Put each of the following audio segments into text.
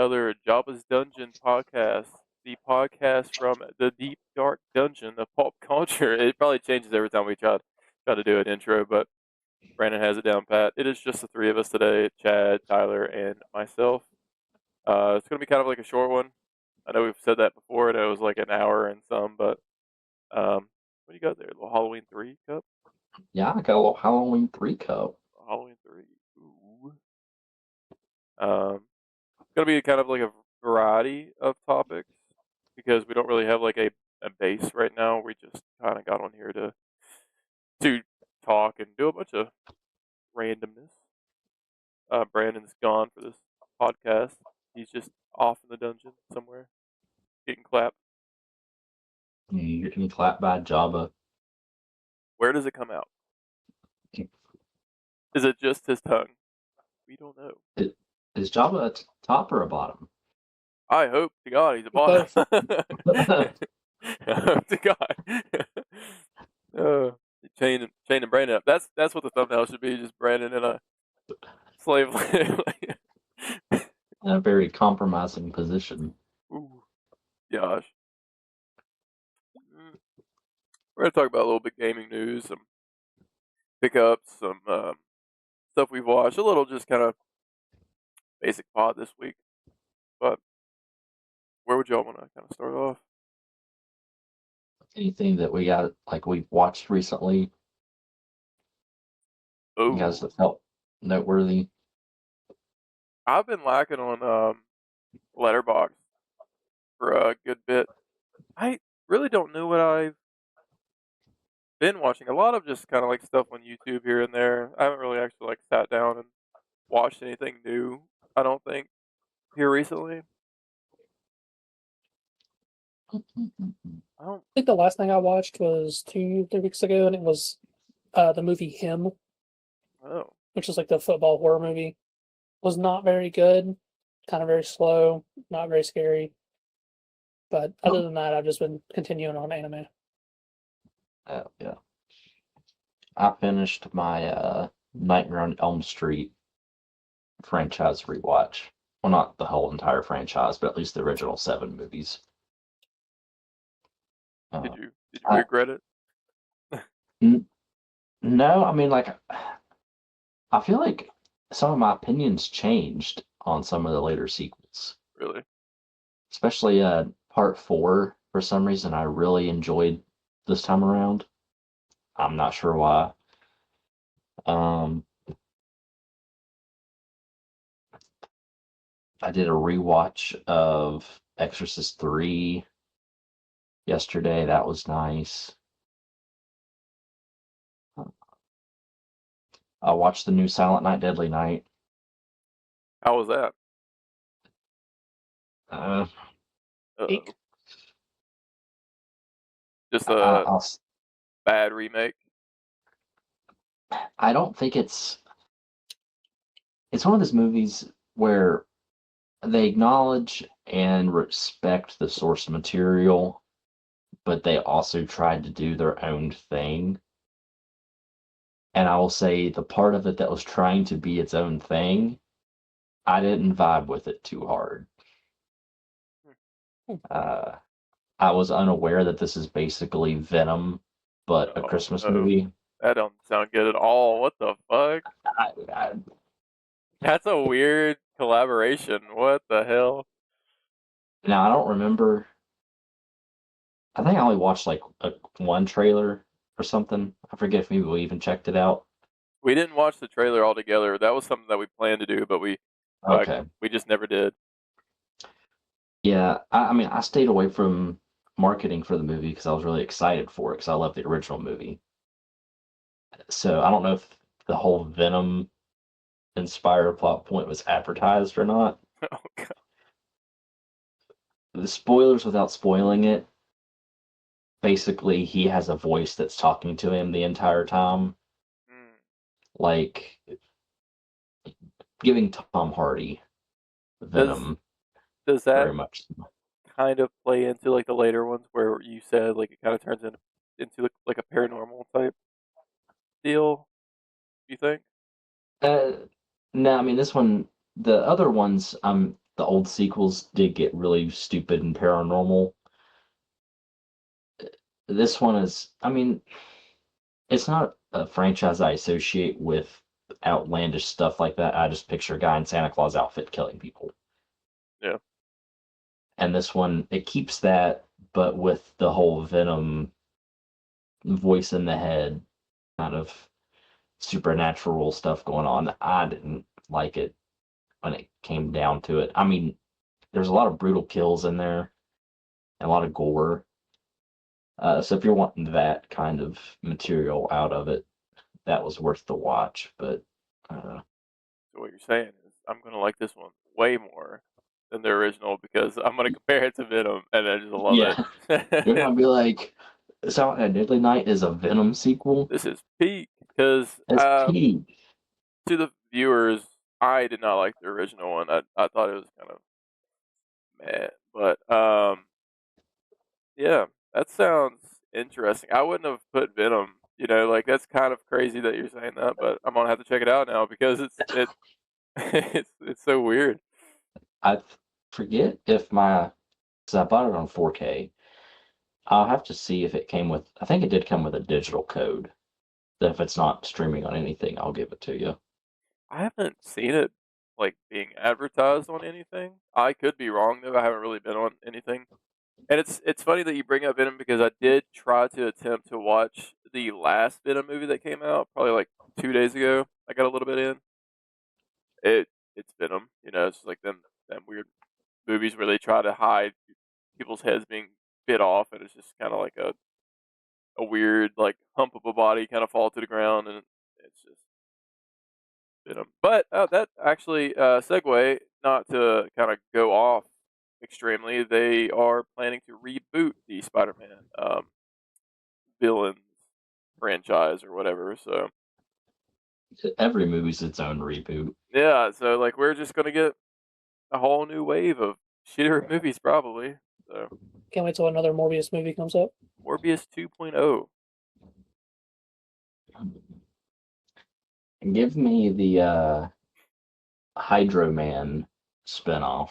another Jabba's Dungeon podcast, the podcast from the deep dark dungeon of pop culture. It probably changes every time we try to do an intro, but Brandon has it down pat. It is just the three of us today: Chad, Tyler, and myself. It's gonna be kind of like a short one. I know we've said that before, and it was like an hour and some, but what do you got there? A little Halloween 3 cup? Yeah, I got a little Halloween 3 cup. Halloween 3. Ooh. It's gonna be kind of like a variety of topics because we don't really have like a base right now. We just kind of got on here to talk and do a bunch of randomness. Brandon's gone for this podcast. He's just off in the dungeon somewhere, getting clapped. You're getting clapped by Jabba. Where does it come out? Is it just his tongue? We don't know. Is Jabba a top or a bottom? I hope to God he's a bottom. I hope to God. Chain and Brandon up. That's what the thumbnail should be. Just Brandon in a slave. A very compromising position. Ooh, gosh. We're gonna talk about a little bit gaming news, some pickups, some stuff we've watched. A little just kind of basic pod this week. But where would y'all want to kind of start off? Anything that we've watched recently? You guys that felt noteworthy? I've been lacking on Letterboxd for a good bit. I really don't know what I've been watching. A lot of just kind of like stuff on YouTube here and there. I haven't really actually like sat down and watched anything new. I don't think here recently. I think the last thing I watched was 2-3 weeks ago, and it was the movie Him. Oh. Which is like the football horror movie. Was not very good, kind of very slow, not very scary. But other than that, I've just been continuing on anime. Yeah. I finished my Nightmare on Elm Street franchise rewatch. Well, not the whole entire franchise, but at least the original 7 movies. Did you regret it? No, I mean, like, I feel like some of my opinions changed on some of the later sequels. Really? Especially part 4, for some reason, I really enjoyed this time around. I'm not sure why. I did a rewatch of Exorcist 3 yesterday. That was nice. I watched the new Silent Night, Deadly Night. How was that? Just a bad remake? I don't think it's one of those movies where they acknowledge and respect the source material, but they also tried to do their own thing. And I will say the part of it that was trying to be its own thing, I didn't vibe with it too hard. I was unaware that this is basically Venom, but a Christmas movie. That don't sound good at all. What the fuck? That's a weird collaboration. What the hell? Now, I don't remember. I think I only watched like one trailer or something. I forget if maybe we even checked it out. We didn't watch the trailer altogether. That was something that we planned to do, but we just never did. Yeah, I mean, I stayed away from marketing for the movie because I was really excited for it because I love the original movie. So I don't know if the whole Venom inspired plot point was advertised or not. Oh, God. The spoilers without spoiling it. Basically, he has a voice that's talking to him the entire time. Like giving Tom Hardy Venom. Does that very much kind of play into like the later ones where you said like it kind of turns into like a paranormal type deal? You think? No, I mean this one. The other ones, I'm the old sequels did get really stupid and paranormal. This one is, I mean, it's not a franchise I associate with outlandish stuff like that. I just picture a guy in Santa Claus outfit killing people. Yeah. And this one, it keeps that, but with the whole Venom voice in the head kind of supernatural stuff going on. I didn't like it when it came down to it. I mean, there's a lot of brutal kills in there and a lot of gore. So if you're wanting that kind of material out of it, that was worth the watch. But So what you're saying is I'm gonna like this one way more than the original because I'm gonna compare it to Venom and I just love yeah, you're it. gonna be like, Silent Night, Deadly Night is a Venom sequel. This is peak because That's peak. to the viewers, I did not like the original one. I thought it was kind of meh, but yeah, that sounds interesting. I wouldn't have put Venom. You know, like that's kind of crazy that you're saying that, but I'm gonna have to check it out now because it's so weird. I forget if because I bought it on 4K. I'll have to see if it came with. I think it did come with a digital code. That if it's not streaming on anything, I'll give it to you. I haven't seen it like being advertised on anything. I could be wrong though. I haven't really been on anything. And it's funny that you bring up Venom because I did try to attempt to watch the last Venom movie that came out probably like 2 days ago. I got a little bit in. It's Venom, you know. It's like them weird movies where they try to hide people's heads being bit off, and it's just kind of like a weird like hump of a body kind of fall to the ground, and it's just Venom. But that actually segue, not to kind of go off extremely, they are planning to reboot the Spider-Man villains franchise or whatever. So Every movie's its own reboot. yeah, so like we're just gonna get a whole new wave of shittier movies probably. So Can't wait till another Morbius movie comes up. Morbius 2.0. Give me the Hydro Man spinoff.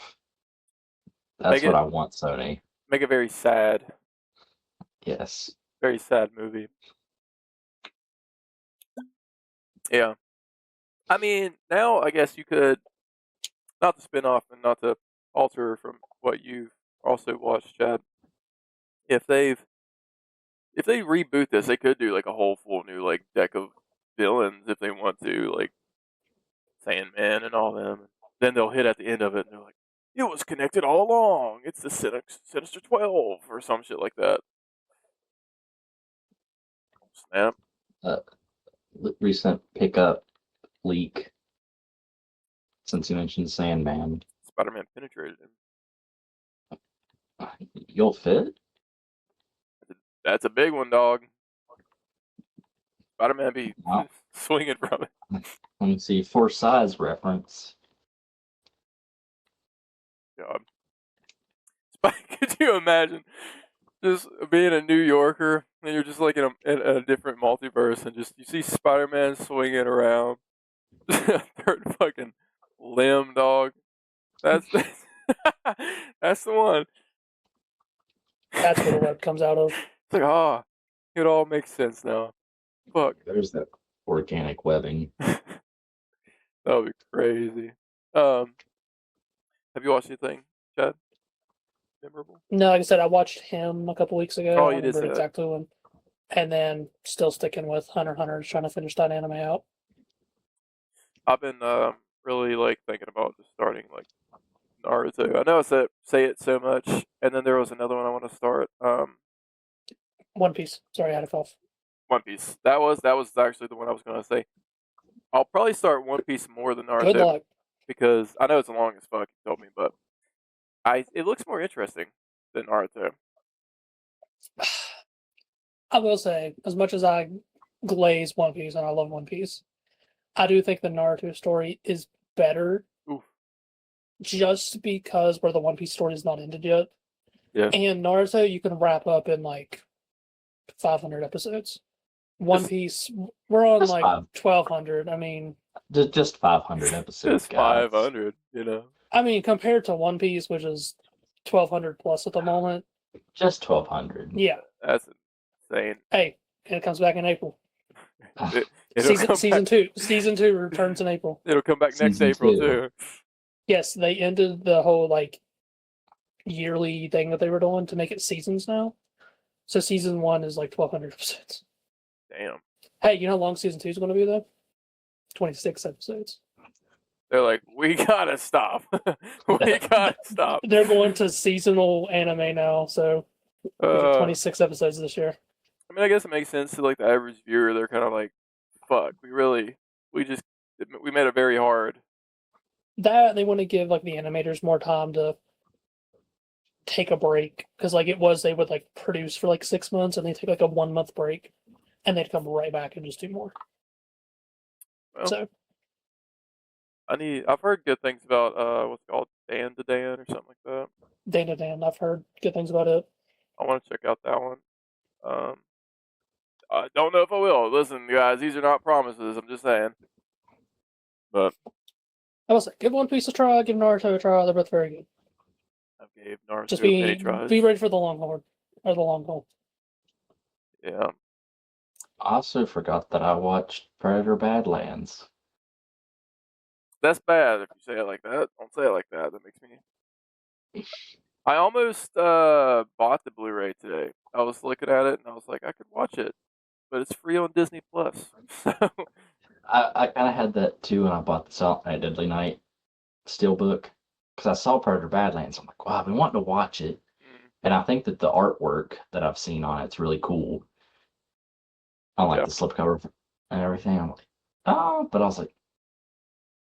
That's Make what it I want, Sony. make it very sad, Yes. very sad movie. Yeah, I mean now I guess you could not to spin off and not to alter from what you've also watched, Chad. If they reboot this, they could do like a whole full new like deck of villains if they want to, like Sandman and all them. Then they'll hit at the end of it and they're like, "It was connected all along. It's the Sinister 12 or some shit like that." Snap. Recent pickup leak. Since you mentioned Sandman, Spider-Man penetrated him. you'll fit. That's a big one, dog. Spider-Man be Wow. swinging from it. Let me see. For size reference. God. Could you imagine just being a New Yorker and you're just like in a different multiverse and just you see Spider-Man swinging around, third fucking limb, dog. That's that's the one. That's where the web comes out of. It's like it all makes sense now. Fuck, There's that organic webbing. that would be crazy. Have you watched anything, Chad? Memorable? No, like I said, I watched him a couple weeks ago. Oh, I you don't did say remember that. exactly when. And then still sticking with Hunter x Hunter, trying to finish that anime out. I've been really like thinking about just starting like Naruto. I know I say it so much, and then there was another one I want to start. One Piece. Sorry, I had it off. One Piece. That was actually the one I was gonna say. I'll probably start One Piece more than Good Naruto luck. because I know it's long as fuck. You told me, but it looks more interesting than Naruto. I will say, as much as I glaze One Piece and I love One Piece, I do think the Naruto story is better. Oof. Just because where the One Piece story is not ended yet. Yeah. And Naruto, you can wrap up in like 500 episodes. One Just- Piece, we're on Just like five. 1,200. I mean, Just 500 episodes, Just guys. 500. You know. I mean, compared to One Piece, which is 1,200 plus at the moment. Just 1,200. Yeah. That's insane. Hey, and it comes back in April. It'll come Season back. Season 2 returns in April. It'll come back next Season April 2. too. Yes, they ended the whole like yearly thing that they were doing to make it seasons now. So season 1 is like 1,200 episodes. Damn. Hey, you know how long season 2 is going to be though? 26 episodes. They're like, we gotta stop. We gotta stop. They're going to seasonal anime now, so we get 26 episodes this year. I mean, I guess it makes sense to like the average viewer. They're kind of like, fuck, we made it very hard. That they want to give like the animators more time to take a break, because like they would like produce for like 6 months and they take like a 1 month break and they'd come right back and just do more. Well, So I've heard good things about what's it called Dan to Dan or something like that. Dana Dan, I've heard good things about it. I want to check out that one. I don't know if I will. Listen, guys, these are not promises. I'm just saying. But I was like, give One Piece a try, give Naruto a try. They're both very good. I gave Naruto Just many tries. be ready for the long haul or the long haul. Yeah. I also forgot that I watched Predator Badlands. That's bad if you say it like that. Don't say it like that. That makes me. I almost bought the Blu-ray today. I was looking at it and I was like, I could watch it, but it's free on Disney Plus. So I kind of had that too when I bought the Silent Night, Deadly Night steelbook, because I saw Predator Badlands. I'm like, wow, I've been wanting to watch it, and I think that the artwork that I've seen on it's really cool. I like the slipcover and everything. I'm like, oh, but I was like,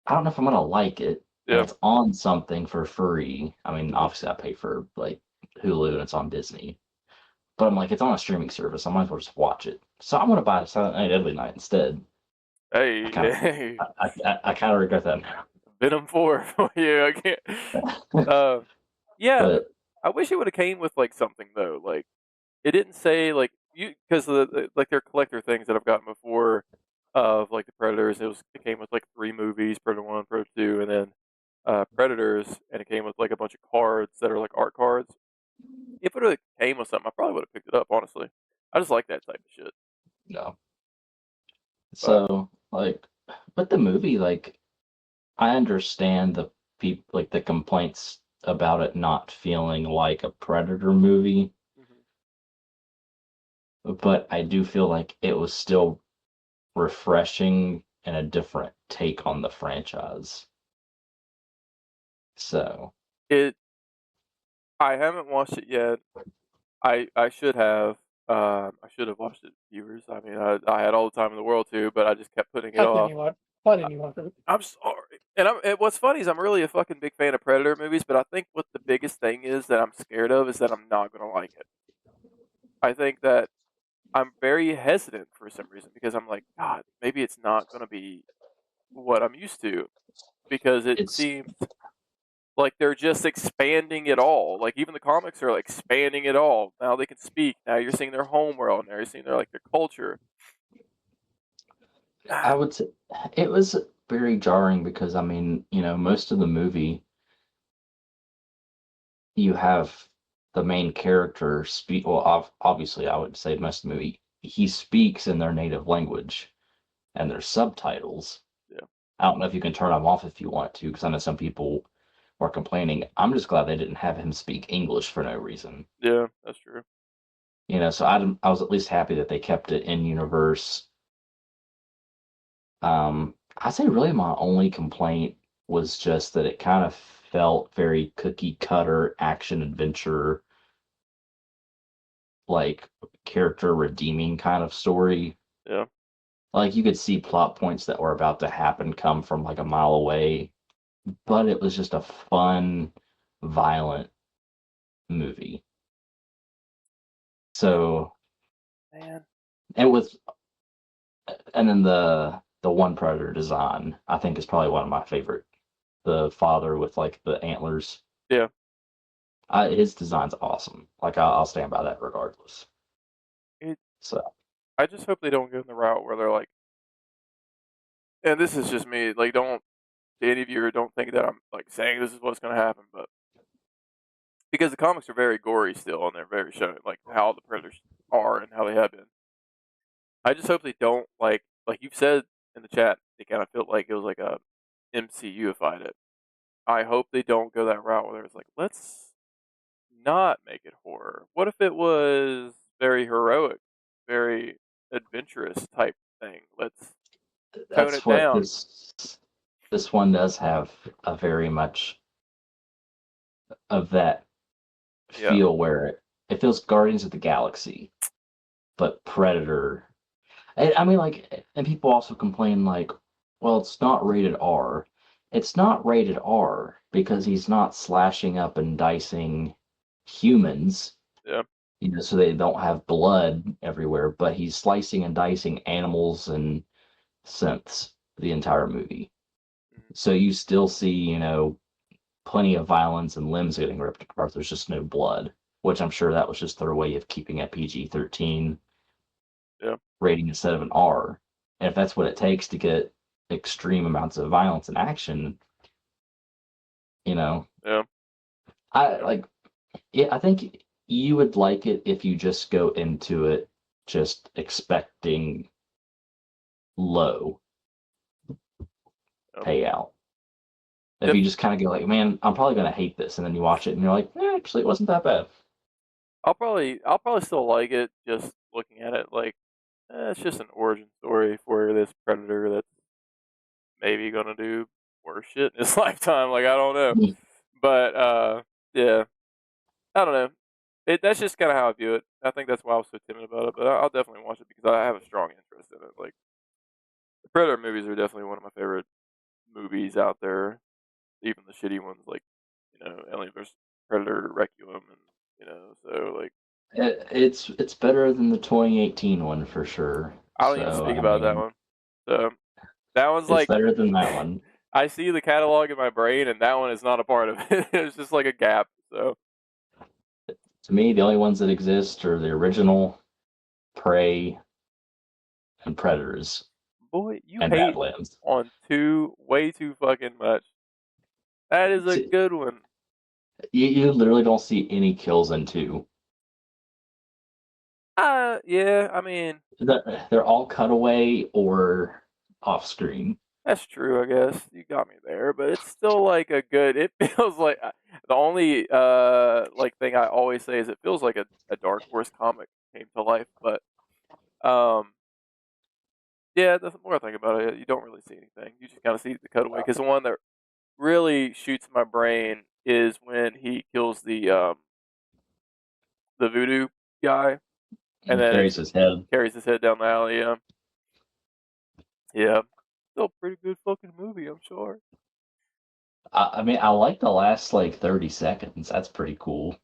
I don't know if I'm gonna like it. Yeah. It's on something for free. I mean, obviously I pay for like Hulu and it's on Disney. But I'm like, it's on a streaming service. I might as well just watch it. So I'm gonna buy Silent Night Deadly Night instead. Hey, I kind of regret that now. Venom 4 for you. I can't. Yeah, But I wish it would have came with like something though. Like it didn't say like because like their collector things that I've gotten before of like the Predators. It came with like 3 movies: Predator 1, Predator 2, and then Predators, and it came with like a bunch of cards that are like art cards. If it would have came with something, I probably would have picked it up. Honestly, I just like that type of shit. no. So like, but the movie, like, I understand the like the complaints about it not feeling like a Predator movie, but I do feel like it was still refreshing and a different take on the franchise. So I haven't watched it yet. I should have. I should have watched it, viewers. I mean, I had all the time in the world to, but I just kept putting it off. Why didn't you watch it? I'm sorry. And what's funny is I'm really a fucking big fan of Predator movies, but I think what the biggest thing is that I'm scared of is that I'm not gonna like it. I think that I'm very hesitant for some reason because I'm like, God, maybe it's not gonna be what I'm used to, because it seems like they're just expanding it all. Like even the comics are like expanding it all. Now they can speak. Now you're seeing their home world. Now you're seeing their culture. I would say it was very jarring because I mean, most of the movie you have the main character speak. Well, obviously, I would say most of the movie he speaks in their native language, and there's subtitles. Yeah. I don't know if you can turn them off if you want to, because I know some people were complaining. I'm just glad they didn't have him speak English for no reason. Yeah, that's true. So I was at least happy that they kept it in universe. I say really my only complaint was just that it kind of felt very cookie cutter action adventure, like character redeeming kind of story. Yeah. Like you could see plot points that were about to happen come from like a mile away, but it was just a fun, violent movie. So, Man. And then the one Predator design, I think, is probably one of my favorite. The father with like the antlers. Yeah. His design's awesome. Like I'll stand by that regardless. I just hope they don't go in the route where they're like, and this is just me, like don't to any of you, or don't think that I'm like saying this is what's going to happen, but because the comics are very gory still, and they're very showing like how the predators are and how they have been. I just hope they don't like you've said in the chat. They kind of felt like it was like a MCUified it. I hope they don't go that route where it's like, let's not make it horror. What if it was very heroic, very adventurous type thing? Let's tone That's it what down. this one does have, a very much of that Yeah. feel where it feels Guardians of the Galaxy, but Predator. I mean, like, and people also complain like, well, it's not rated R. It's not rated R because he's not slashing up and dicing humans, Yeah. so they don't have blood everywhere, but he's slicing and dicing animals and synths the entire movie. Mhm. So you still see, plenty of violence and limbs getting ripped apart. There's just no blood, which I'm sure that was just their way of keeping a PG-13 Yeah. rating instead of an R. And if that's what it takes to get extreme amounts of violence and action, Yeah. I like. Yeah, I think you would like it if you just go into it just expecting low Yeah. payout. If Yep. you just kind of go like, man, I'm probably gonna hate this, and then you watch it and you're like, actually, it wasn't that bad. I'll probably still like it just looking at it like it's just an origin story for this predator that's maybe gonna do worse shit in his lifetime. Like I don't know, but yeah, I don't know. That's just kind of how I view it. I think that's why I was so timid about it. But I'll definitely watch it because I have a strong interest in it. Like the Predator movies are definitely one of my favorite movies out there. Even the shitty ones like Alien vs Predator, Requiem, and so like It's better than the 2018 one for sure. I don't even So speak I about that mean, one. So that one's it's like better than that one. I see the catalog in my brain, and that one is not a part of it. It's just like a gap. So To me, the only ones that exist are the original, Prey, and Predators, boy, you and hate Badlands. on two way too fucking much. That is a good one. You literally don't see any kills in two. Yeah, I mean They're all cutaway or off screen. that's true. I guess you got me there, but it's still like a good. It feels like the only like thing I always say is it feels like a Dark Horse comic came to life. But um, yeah, the more I think about it, you don't really see anything. You just kind of see the cutaway because the one that really shoots my brain is when he kills the voodoo guy, and And then it carries his head. carries his head down the alley. Yeah, still a pretty good fucking movie, I'm sure. I mean, I like the last like 30 seconds. That's pretty cool.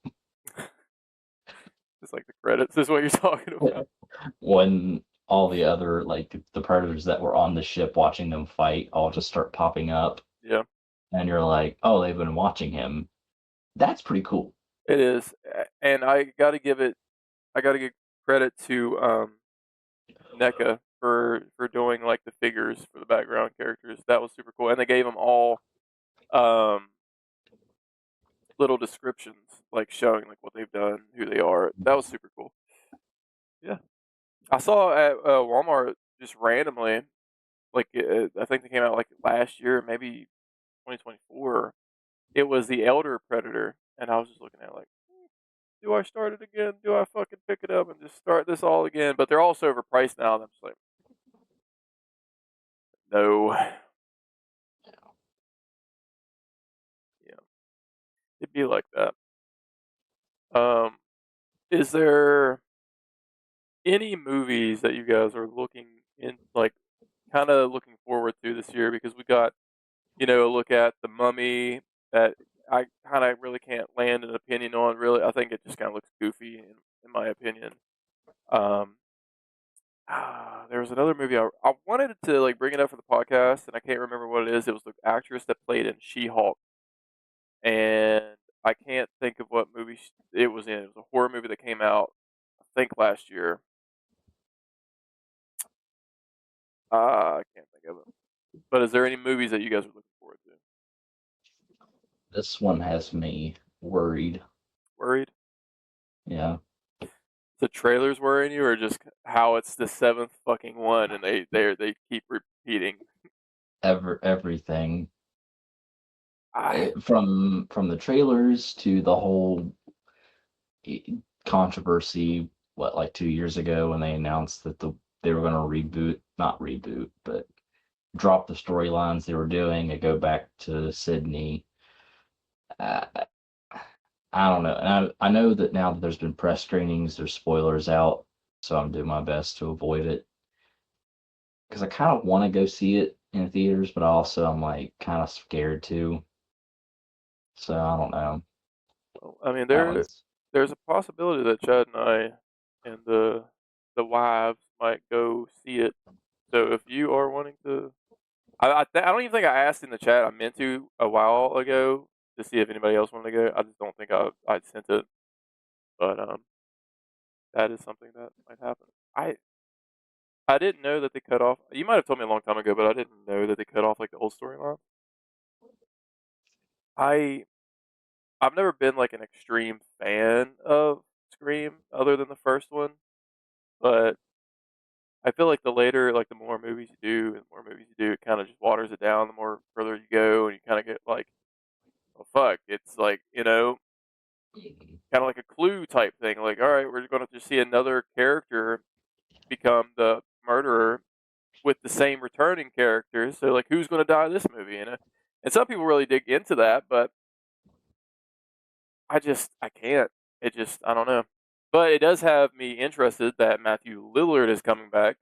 It's like the credits is what you're talking about. When all the other like the predators that were on the ship watching them fight all just start popping up, Yeah, and you're like, oh, they've been watching him. That's pretty cool. it is, and I got to give credit to NECA for doing like the figures for the background characters. That was super cool, and they gave them all um little descriptions, like showing like what they've done, who they are. That was super cool. Yeah, I saw at Walmart just randomly, like I think they came out like last year, maybe 2024. It was the Elder Predator, and I was just looking at it like, do I start it again? Do I fucking pick it up and just start this all again? But they're all so overpriced now, and I'm just like, no. Yeah, it'd be like that. Um, is there any movies that you guys are looking in, like, kind of looking forward to this year? Because we got, a look at The Mummy that I kind of really can't land an opinion on. Really, I think it just kind of looks goofy, in my opinion. Um, there was another movie I wanted to like bring it up for the podcast, and I can't remember what it is. It was the actress that played in She-Hulk, and I can't think of what movie it was in. It was a horror movie that came out, I think, last year. I can't think of it. But is there any movies that you guys are looking forward to? This one has me worried. Worried? Yeah. The trailers worrying you, or just how it's the 7th fucking one and they keep repeating? Everything. I From the trailers to the whole controversy, like 2 years ago when they announced that they were going to not reboot, but drop the storylines they were doing and go back to Sydney. Uh, I don't know. And I know that now that there's been press screenings, there's spoilers out, so I'm doing my best to avoid it. Because I kind of want to go see it in theaters, but also I'm like kind of scared too. So I don't know. I mean, That one's there's a possibility that Chad and I and the wives might go see it. So if you are wanting to, I don't even think I asked in the chat. I meant to a while ago to see if anybody else wanted to go. I just don't think I'd sent it, but that is something that might happen. I didn't know that they cut off. You might have told me a long time ago, but I didn't know that they cut off like the old storyline. I I've never been like an extreme fan of Scream other than the first one, but I feel like the more movies you do and the more movies you do, it kind of just waters it down the more further you go, and you kind of get like, oh fuck, it's like, kind of like a Clue type thing. Like, all right, we're going to just see another character become the murderer with the same returning characters. So like, who's going to die this movie? And some people really dig into that, but I can't. I don't know. But it does have me interested that Matthew Lillard is coming back.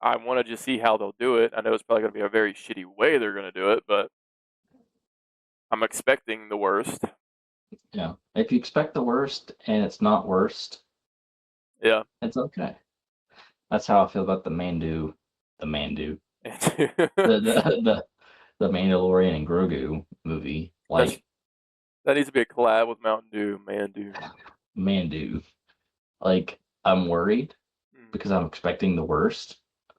I want to just see how they'll do it. I know it's probably going to be a very shitty way they're going to do it, but I'm expecting the worst. yeah. If you expect the worst and it's not worst, Yeah. it's okay. That's how I feel about the Mandu, the That's, the Mandalorian and Grogu movie. Like that needs to be a collab with Mountain Dew, Mandu. Mandu. Like I'm worried Mm. because I'm expecting the worst,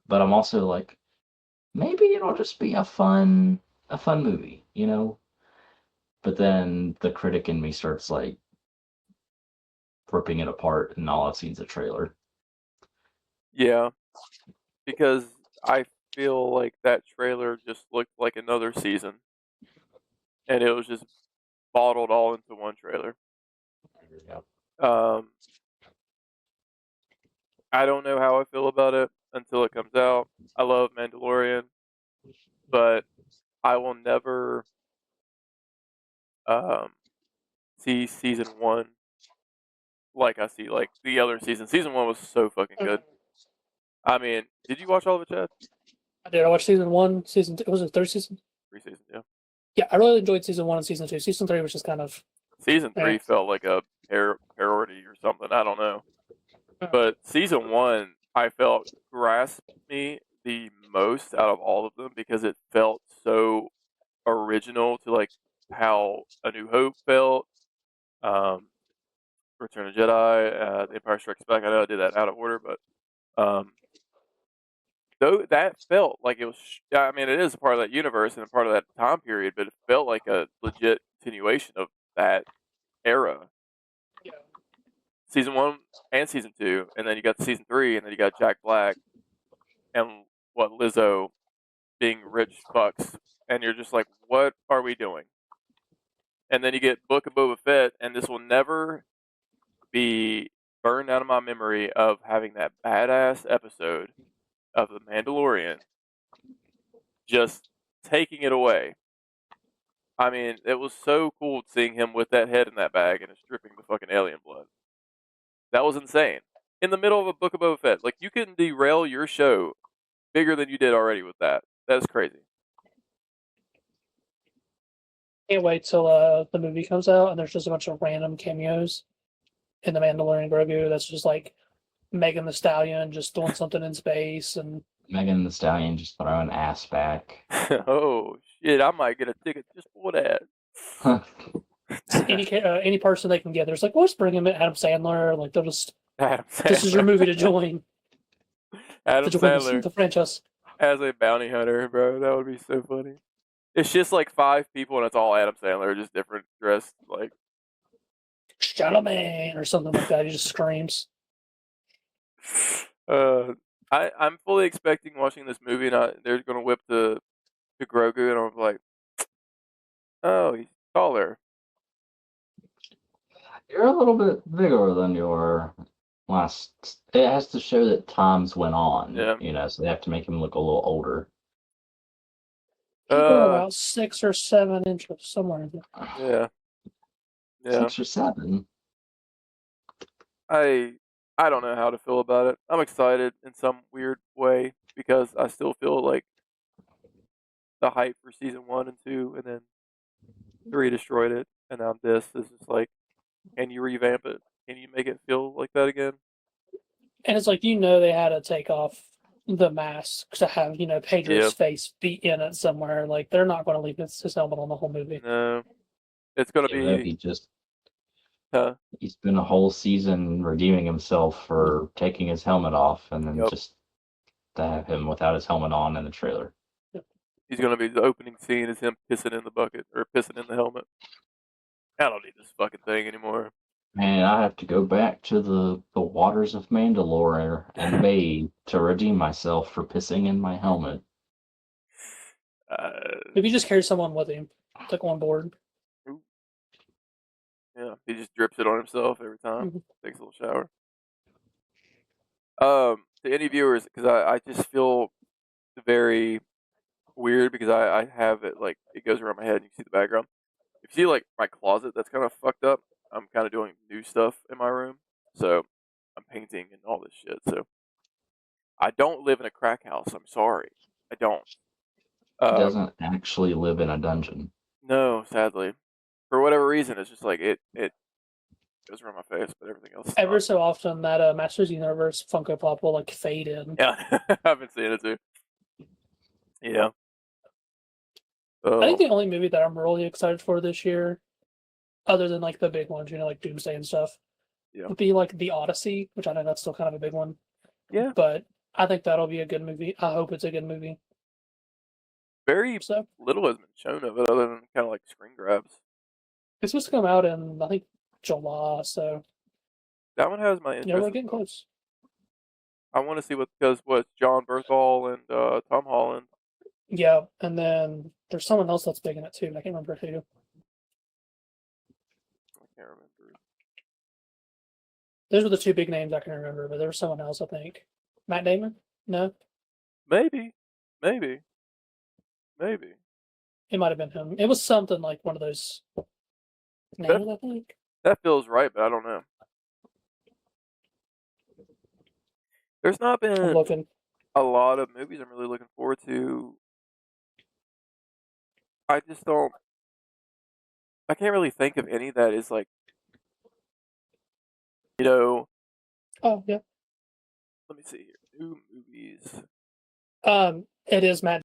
but I'm also like, maybe it'll just be a fun movie, you know? But then the critic in me starts like ripping it apart, and all I've seen is a trailer. Yeah, because I feel like that trailer just looked like another season, and it was just bottled all into one trailer. Yeah. I don't know how I feel about it until it comes out. I love Mandalorian, but I will never um, see season one like I see like the other season. Season one was so fucking good. I mean, did you watch all of it, Chad? I did. I watched season one, season two. Was it third season? 3 seasons, yeah. Yeah, I really enjoyed season one and season two. Season three was just kind of Season 3 felt like a parody or something. I don't know. But season 1, I felt grasped me the most out of all of them because it felt so original to like how A New Hope felt, um, Return of the Jedi, The Empire Strikes Back. I know I did that out of order, but um, though that felt like it was. I mean, it is a part of that universe and a part of that time period, but it felt like a legit continuation of that era. yeah. Season 1 and season 2, and then you got season 3, and then you got Jack Black and what Lizzo being rich fucks, and you're just like, what are we doing? And then you get Book of Boba Fett, and this will never be burned out of my memory of having that badass episode of The Mandalorian just taking it away. I mean, it was so cool seeing him with that head in that bag and it's dripping the fucking alien blood. That was insane. In the middle of a Book of Boba Fett, like you can derail your show bigger than you did already with that. That's crazy. Can't wait till the movie comes out and there's just a bunch of random cameos in the Mandalorian Grogu. That's just like Megan the Stallion just doing something in space, and Megan the Stallion just throwing ass back. Oh shit! I might get a ticket just for that. any person they can get. There's like, well, let's bring him in. Adam Sandler. Like they'll just. Adam Sandler. This is your movie to join. Adam to join Sandler the franchise as a bounty hunter, bro. That would be so funny. It's just like 5 people, and it's all Adam Sandler, just different dressed. Like, Chalamet or something like that. He just screams. I'm fully expecting watching this movie, and they're gonna whip to Grogu, and I'm like, oh, he's taller. You're a little bit bigger than your last. It has to show that times went on, Yeah. so they have to make him look a little older. You grow about 6 or 7 inches, somewhere in there. Yeah. 6 or 7. I don't know how to feel about it. I'm excited in some weird way because I still feel like the hype for season 1 and 2, and then 3 destroyed it, and now this is just like, can you revamp it? Can you make it feel like that again? And it's like, they had to take off the mask to have, Pedro's face be in it somewhere. Like, they're not going to leave his helmet on the whole movie. No. It's going to be... He spent a whole season redeeming himself for taking his helmet off, and then just to have him without his helmet on in the trailer. He's going to be the opening scene is him pissing in the bucket, or pissing in the helmet. I don't need this fucking thing anymore. Man, I have to go back to the waters of Mandalore and bathe to redeem myself for pissing in my helmet. If you just carry someone with him, like on board. Yeah, he just drips it on himself every time. Mm-hmm. Takes a little shower. To any viewers, because I just feel very weird because I have it like it goes around my head and you see the background. If you see like my closet that's kind of fucked up, I'm kind of doing new stuff in my room. So I'm painting and all this shit. So I don't live in a crack house. I'm sorry. I don't. He doesn't actually live in a dungeon. No, sadly. For whatever reason, it's just like it goes around my face, but everything else. Ever so often, that Masters Universe Funko Pop will like fade in. Yeah, I've been seeing it too. Yeah. I think the only movie that I'm really excited for this year, other than like the big ones, like Doomsday and stuff, would be like The Odyssey, which I know that's still kind of a big one. Yeah. But I think that'll be a good movie. I hope it's a good movie. Very little has been shown of it other than kind of like screen grabs. It's supposed to come out in, I think, July, so... That one has my interest. Yeah, we're getting close. I want to see because John Berthal and Tom Holland. Yeah, and then there's someone else that's big in it too. I can't remember who. I can't remember. Those were the 2 big names I can remember, but there was someone else, I think. Matt Damon? No? Maybe. It might have been him. It was something like one of those names, I think. That feels right, but I don't know. There's not been a lot of movies I'm really looking forward to. I just don't... I can't really think of any that is like... Oh, yeah. Let me see here. New movies. It is Matt.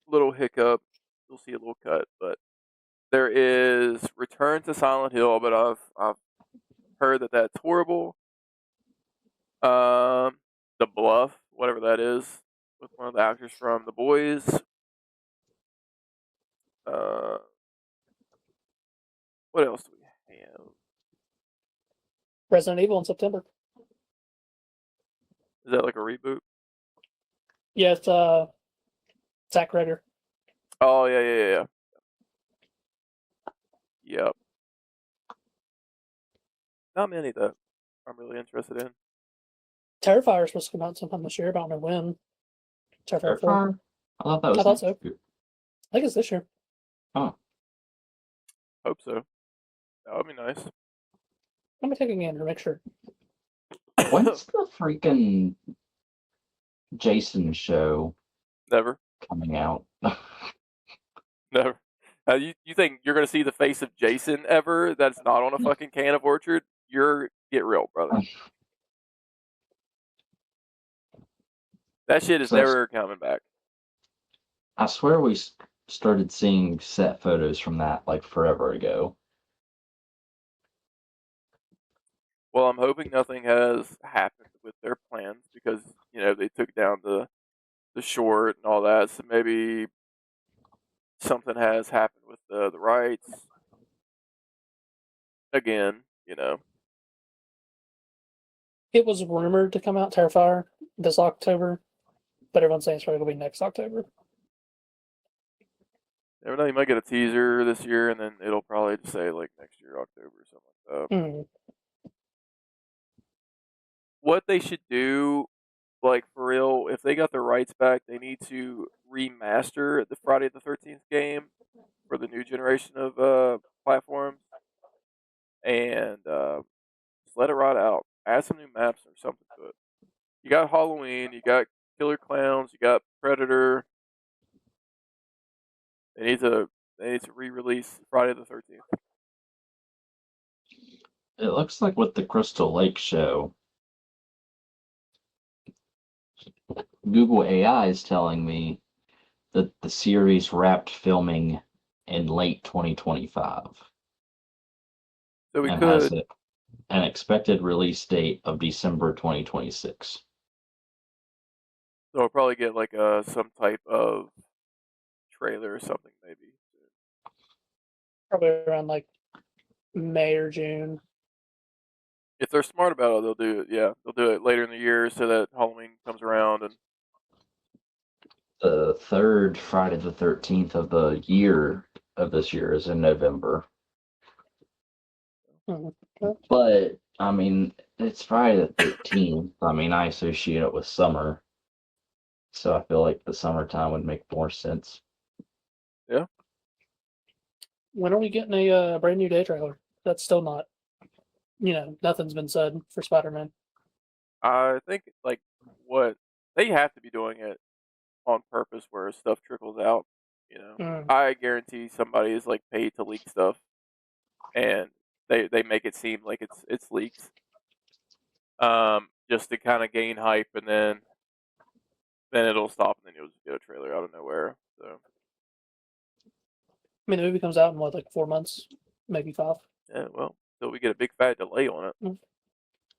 Little hiccup. You'll see a little cut, but there is Return to Silent Hill, but I've heard that that's horrible. The Bluff, whatever that is, with one of the actors from The Boys. What else do we have? Resident Evil in September. Is that like a reboot? Yeah, it's Zack Ryder. Oh yeah. Yep. Not many that I'm really interested in. Terrifier is supposed to come out sometime this year, but I don't know when. Terrifier 4. I thought that was so. I think it's this year. Oh. Hope so. That would be nice. Let me take a gander, make sure. When's the freaking Jason show Never coming out? Never. You think you're going to see the face of Jason ever that's not on a fucking can of Orchard? Get real, brother. That shit is never coming back. I swear we started seeing set photos from that like forever ago. Well, I'm hoping nothing has happened with their plans because, they took down the short and all that. So maybe something has happened with the rights again. It was rumored to come out Terrifier this October, but everyone's saying it's probably going to be next October. Never know. You might get a teaser this year, and then it'll probably just say like next year October or something like that. Mm. What they should do, like for real, if they got the rights back, they need to remaster the Friday the 13th game for the new generation of platforms, and just let it ride out. Add some new maps or something to it. You got Halloween, you got Killer Clowns, you got Predator. They need to re-release Friday the 13th. It looks like with the Crystal Lake show, Google AI is telling me that the series wrapped filming in late 2025 So we and has could. an expected release date of December 2026. So we'll probably get like some type of trailer or something maybe. Probably around like May or June. If they're smart about it, they'll do it. Yeah, they'll do it later in the year so that Halloween comes around and. The third Friday the 13th of the year of this year is in November. Mm-hmm. But, I mean, it's Friday the 13th. I mean, I associate it with summer. So I feel like the summertime would make more sense. Yeah. When are we getting a brand new day trailer? That's still not, nothing's been said for Spider-Man. I think like what they have to be doing it on purpose where stuff trickles out. I guarantee somebody is like paid to leak stuff, and they make it seem like it's leaks, just to kind of gain hype, and then it'll stop, and then you'll just get a trailer out of nowhere. So I mean, the movie comes out in what, like 4 months, maybe 5. yeah, well, so we get a big fat delay on it.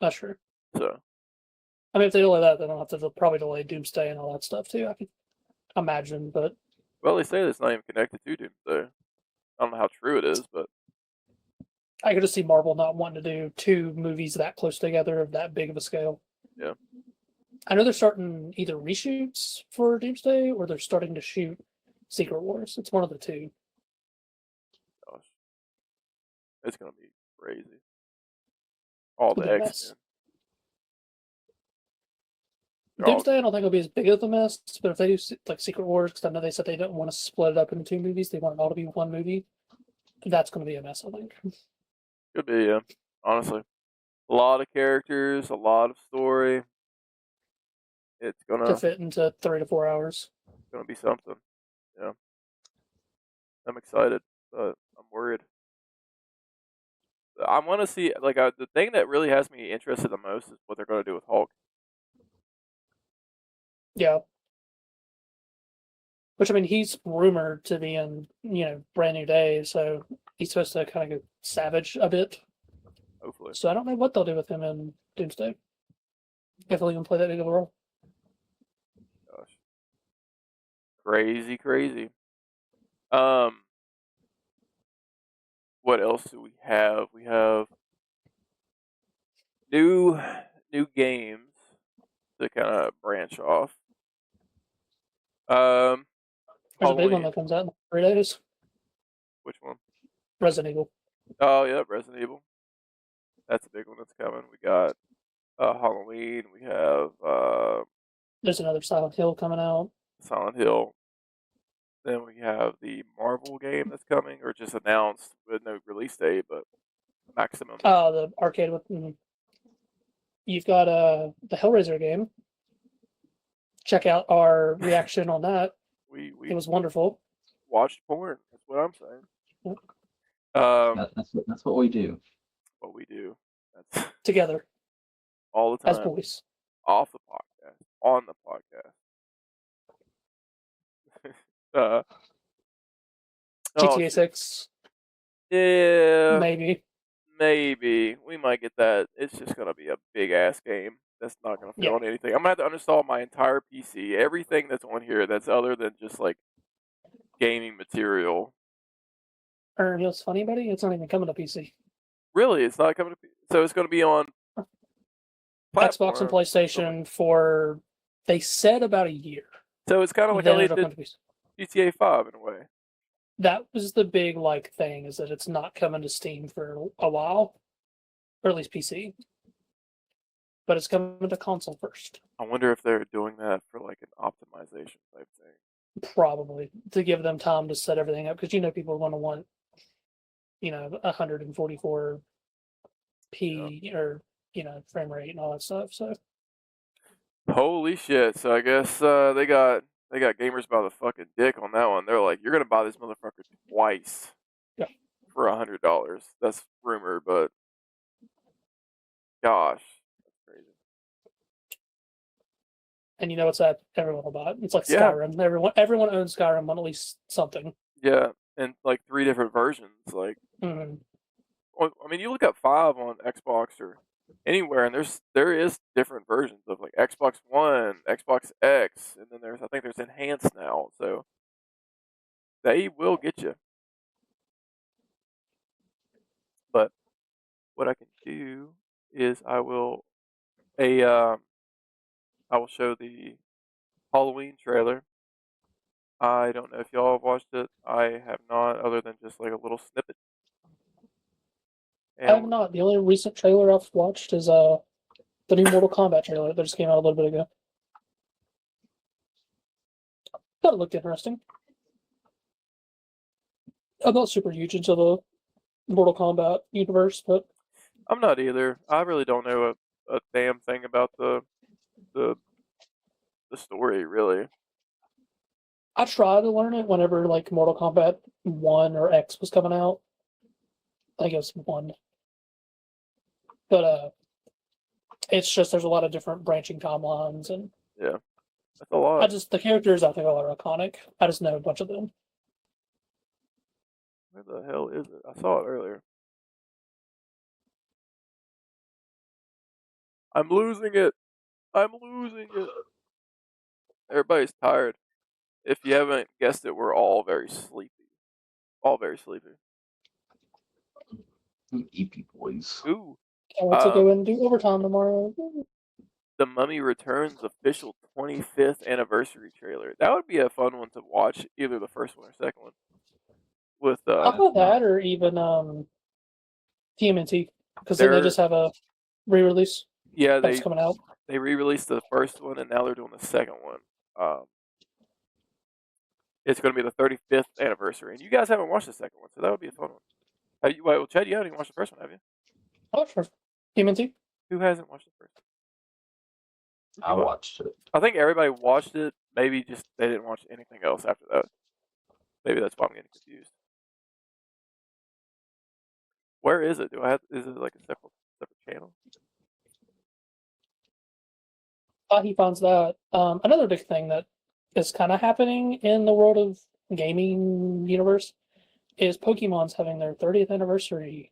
Not sure. So I mean, if they delay that, then they'll have to probably delay Doomsday and all that stuff too. I can imagine, but well, they say it's not even connected to Doomsday. I don't know how true it is, but I could just see Marvel not wanting to do 2 movies that close together of that big of a scale. yeah. I know they're starting either reshoots for Doomsday or they're starting to shoot Secret Wars. It's one of the 2. Gosh, it's gonna be crazy. All It'll the be a X mess. Men. Doomsday, I don't think it'll be as big of a mess, but if they do like Secret Wars, because I know they said they don't want to split it up into 2 movies, they want it all to be one movie. That's going to be a mess, I think. Could be, yeah. Honestly, a lot of characters, a lot of story. It's To gonna fit into 3 to 4 hours. be something. Yeah, I'm excited, but I'm worried. I want to see like the thing that really has me interested the most is what they're gonna do with Hulk. Yeah. Which, I mean, he's rumored to be in, Brand New Day, so he's supposed to kind of go savage a bit. Hopefully, So I don't know what they'll do with him in Doomsday. If they'll even play that big of a role. gosh, crazy. Um, what else do we have? We have new games to kind of branch off. There's a big one Halloween. that comes out in 3 days. Which one? Resident Evil. Oh yeah, Resident Evil. That's a big one that's coming. We got Halloween. We have There's another Silent Hill coming out. Silent Hill. Then we have the Marvel game that's coming, or just announced with no release date, but maximum. The arcade with. You've got the Hellraiser game. Check out our reaction on that. We It was wonderful. watched porn. That's what I'm saying. That's what we do. What we do. That's Together. all the time. As boys. Off the podcast. On the podcast. GTA 6. Yeah. Maybe. Maybe. We might get that. It's just going to be a big ass game. That's not gonna fit Yeah. on anything. I'm gonna have to uninstall my entire PC, everything that's on here that's other than just like gaming material. Or you know what's funny, buddy? It's not even coming to PC. Really, it's not coming to. So it's gonna be on Xbox and platform. PlayStation for they said about a year. So it's kind of like Then how they it'll come did to PC. GTA 5 in a way. That was the big like thing is that it's not coming to Steam for a while, or at least PC. But it's coming to console first, I wonder if they're doing that for like an optimization type thing. probably to give them time to set everything up because you know people are going to want 144p or frame rate and all that stuff. So Holy shit! So I guess they got gamers by the fucking dick on that one. They're like, you're gonna buy this motherfucker twice Yeah. for $100. That's rumored, but gosh, that's crazy. and you know what's that? Everyone will buy it. It's like Yeah. Skyrim. Everyone owns Skyrim on at least something. Yeah, and like 3 different versions. Like, Mm-hmm. well, I mean, you look up 5 on Xbox or anywhere, and there is different versions of like Xbox One, Xbox X, and then I think there's enhanced now. So they will get you. But what I can do is I will show the Halloween trailer. I don't know if y'all have watched it. I have not, other than just like a little snippet. I have And not. The only recent trailer I've watched is the new Mortal Kombat trailer that just came out a little bit ago. Thought it looked interesting. I'm not super huge into the Mortal Kombat universe, but I'm not either. I really don't know a damn thing about the story, really. I tried to learn it whenever like Mortal Kombat 1 or X was coming out. I think it was 1. But it's just there's a lot of different branching timelines and Yeah, that's a lot. the characters I think are iconic. I just know a bunch of them. Where the hell is it? I saw it earlier. I'm losing it. I'm losing it. Everybody's tired. If you haven't guessed it, we're all very sleepy. All very sleepy. EP boys. Ooh. Can't wait to go in and do overtime tomorrow. The Mummy Returns official 25th anniversary trailer. That would be a fun one to watch, either the first one or second one. With How about that, or even TMNT, because then they just have a re-release yeah, that's coming out. they re-released the first one and now they're doing the second one. It's going to be the 35th anniversary, and you guys haven't watched the second one, so that would be a fun one. Well, Chad, you haven't even watched the first one, have you? Oh, sure. TMNT. Who hasn't watched the first one? I watched it. I think everybody watched it. Maybe just they didn't watch anything else after that. Maybe that's why I'm getting confused. Where is it? Is it like a separate channel? He finds that. Another big thing that is kind of happening in the world of gaming universe is Pokemon's having their 30th anniversary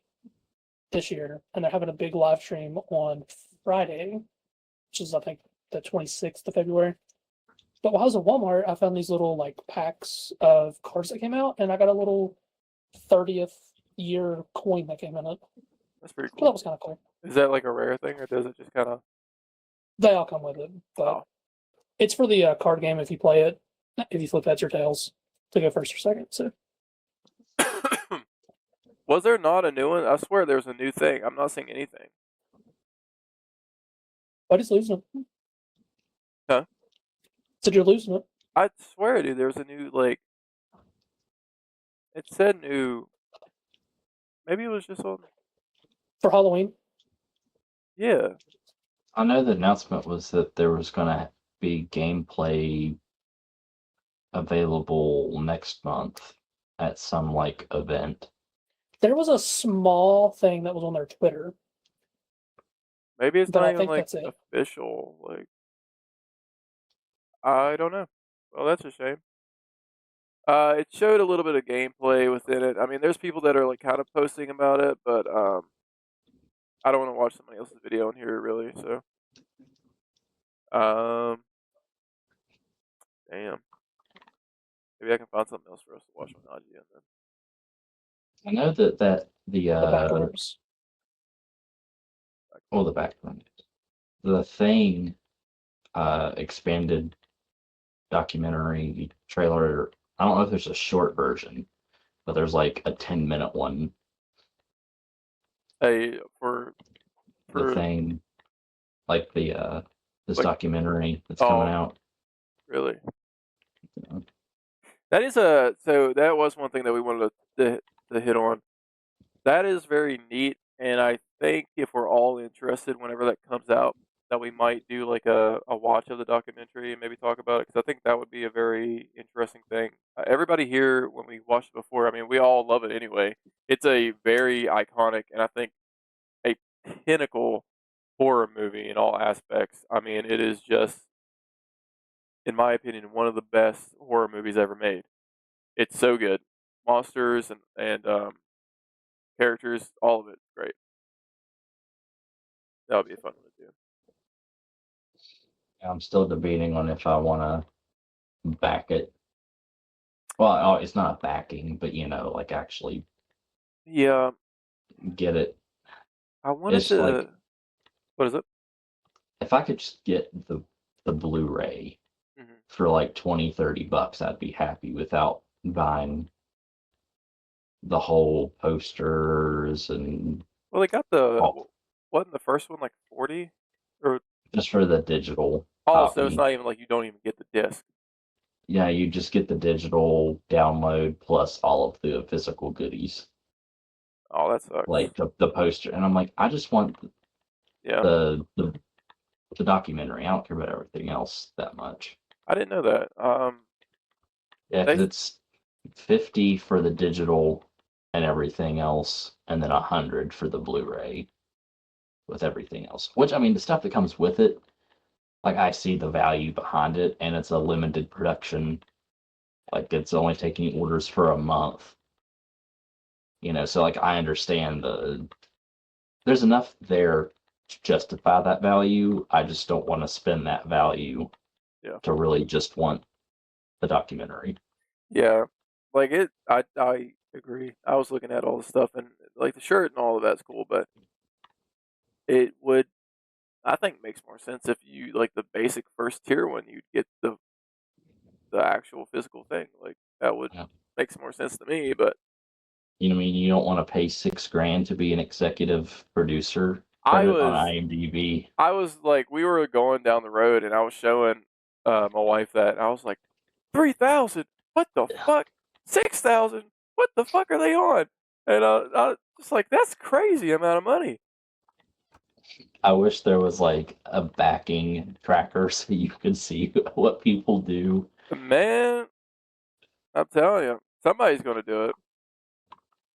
this year, and they're having a big live stream on Friday, which is I think the 26th of February. But while I was at Walmart, I found these little like packs of cards that came out, and I got a little 30th year coin that came in it. That's pretty So cool. that was kind of cool. Is that like a rare thing, or does it just kind of? They all come with it, but it's for the card game if you play it. If you flip heads or tails to go first or second. So Was there not a new one? I swear there's a new thing. I'm not seeing anything. but he's losing it. Huh? So you're losing it. I swear, dude, there's a new like. It said new. Maybe it was just on. For Halloween. Yeah. I know the announcement was that there was going to be gameplay available next month at some like event. There was a small thing that was on their Twitter. Maybe it's But not I even think like that's it. official. Like, I don't know. Well, that's a shame. It showed a little bit of gameplay within it. I mean, there's people that are like kind of posting about it, but I don't want to watch somebody else's video in here really. So Damn. Maybe I can find something else for us to watch on IGN then. I know that the The Backrooms. the background, the Thing, expanded documentary trailer. I don't know if there's a short version, but there's like a 10-minute one. Hey, for The Thing, like the this Like- documentary that's coming out. really. Yeah. That is so that was one thing that we wanted to hit on. That is very neat, and I think if we're all interested, whenever that comes out, that we might do like a watch of the documentary and maybe talk about it, because I think that would be a very interesting thing. Everybody here, when we watched it before, I mean, we all love it anyway. It's a very iconic, and I think a pinnacle horror movie in all aspects. I mean, it is just, in my opinion, one of the best horror movies ever made. It's so good. Monsters and characters, all of it, great. That would be a fun one to do. I'm still debating on if I want to back it. Well, it's not a backing, but like actually Yeah, get it. I wanted It's to. like, What is it? if I could just get the Blu-ray Mhm. for like $20-$30, I'd be happy without buying the whole posters and Well, they got the. all, Wasn't the first one like 40? Or just for the digital so it's copy. not even like you don't even get the disc. Yeah, you just get the digital download plus all of the physical goodies, Oh, that sucks. like the poster. And I'm like, I just want Yeah, the documentary. I don't care about everything else that much. I didn't know that. Yeah, They because it's 50 for the digital and everything else, and then 100 for the Blu-ray with everything else. Which, I mean, the stuff that comes with it, like, I see the value behind it, and it's a limited production. Like, it's only taking orders for a month. So like, I understand there's enough there to justify that value. I just don't want to spend that value to really just want the documentary. Yeah, like it. I agree. I was looking at all the stuff, and like the shirt and all of that's cool, but it would, I think, makes more sense if you like the basic first tier one. You'd get the actual physical thing. Like that would make some more sense to me. But I mean, you don't want to pay $6,000 to be an executive producer I credit on was IMDb. like, we were going down the road, and I was showing my wife that, and I was like, 3,000. What the fuck? 6,000. What the fuck are they on? And I was just like, that's crazy amount of money. I wish there was like a backing tracker so you could see what people do. Man, I'm telling you, somebody's going to do it.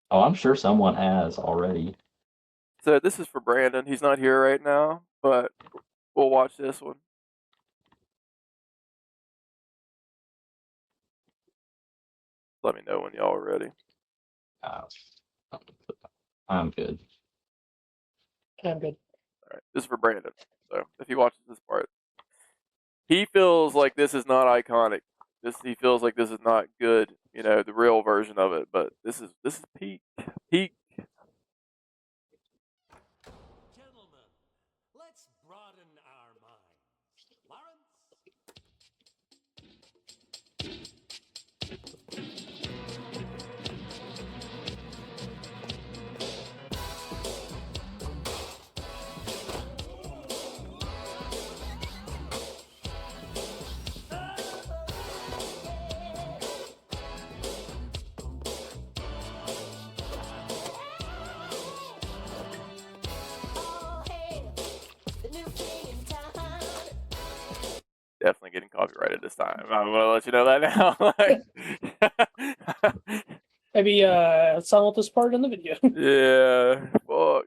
Oh, I'm sure someone has already. So this is for Brandon. He's not here right now, but we'll watch this one. Let me know when y'all are ready. I'm good. I'm good. All right, this is for Brandon. So if he watches this part, he feels like this is not iconic. He feels like this is not good. The real version of it. But this is peak. Gentlemen, let's broaden our minds. Definitely getting copyrighted this time. I'm gonna let you know that now. Maybe silent this part in the video. Yeah. Fuck.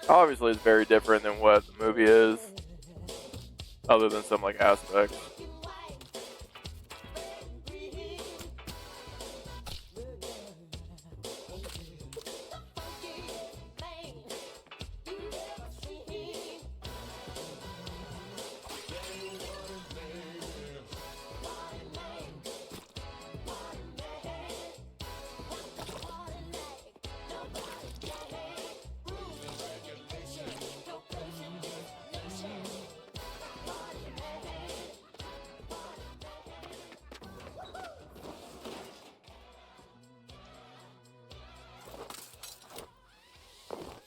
Obviously, it's very different than what the movie is, other than some like aspects.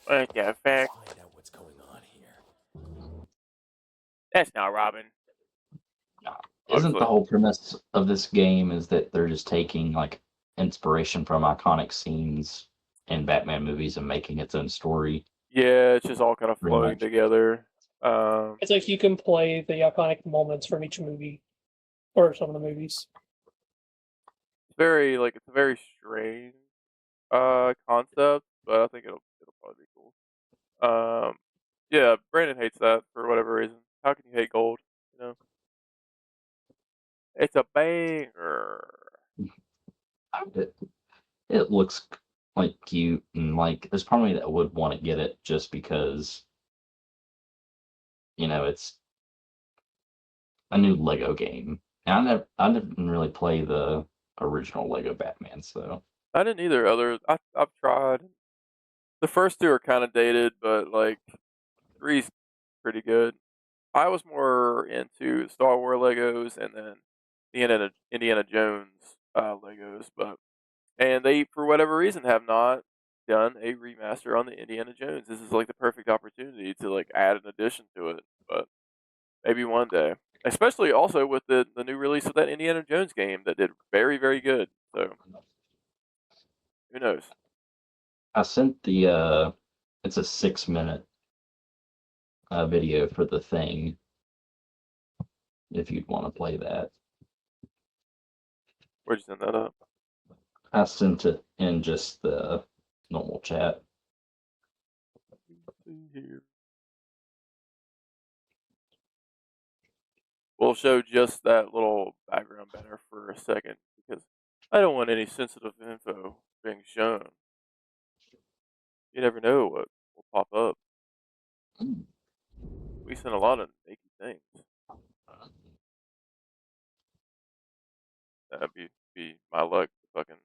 What the fuck? Find out what's going on here. That's not Robin. Isn't Obviously. the whole premise of this game is that they're just taking like inspiration from iconic scenes in Batman movies and making its own story? Yeah, it's just all kind of Pretty flowing much. together. It's like you can play the iconic moments from each movie, or some of the movies. It's a very strange concept, but I think it'll probably be cool. Yeah, Brandon hates that for whatever reason. How can you hate gold? You know, it's a banger. It looks like cute, and like there's probably that would want to get it just because it's a new Lego game. And I didn't really play the original Lego Batman, so I didn't either. I've tried. The first two are kind of dated, but like three's pretty good. I was more into Star Wars Legos and then the Indiana Jones Legos, and they for whatever reason have not done a remaster on the Indiana Jones. This is like the perfect opportunity to like add an addition to it, but maybe one day. Especially also with the new release of that Indiana Jones game that did very, very good. So who knows? I sent the it's a 6-minute video for the thing if you'd want to play that. Where'd you send that up? I sent it in just the normal chat. Here. We'll show just that little background banner for a second because I don't want any sensitive info being shown. You never know what will pop up. We sent a lot of naked things. That'd be my luck. Fucking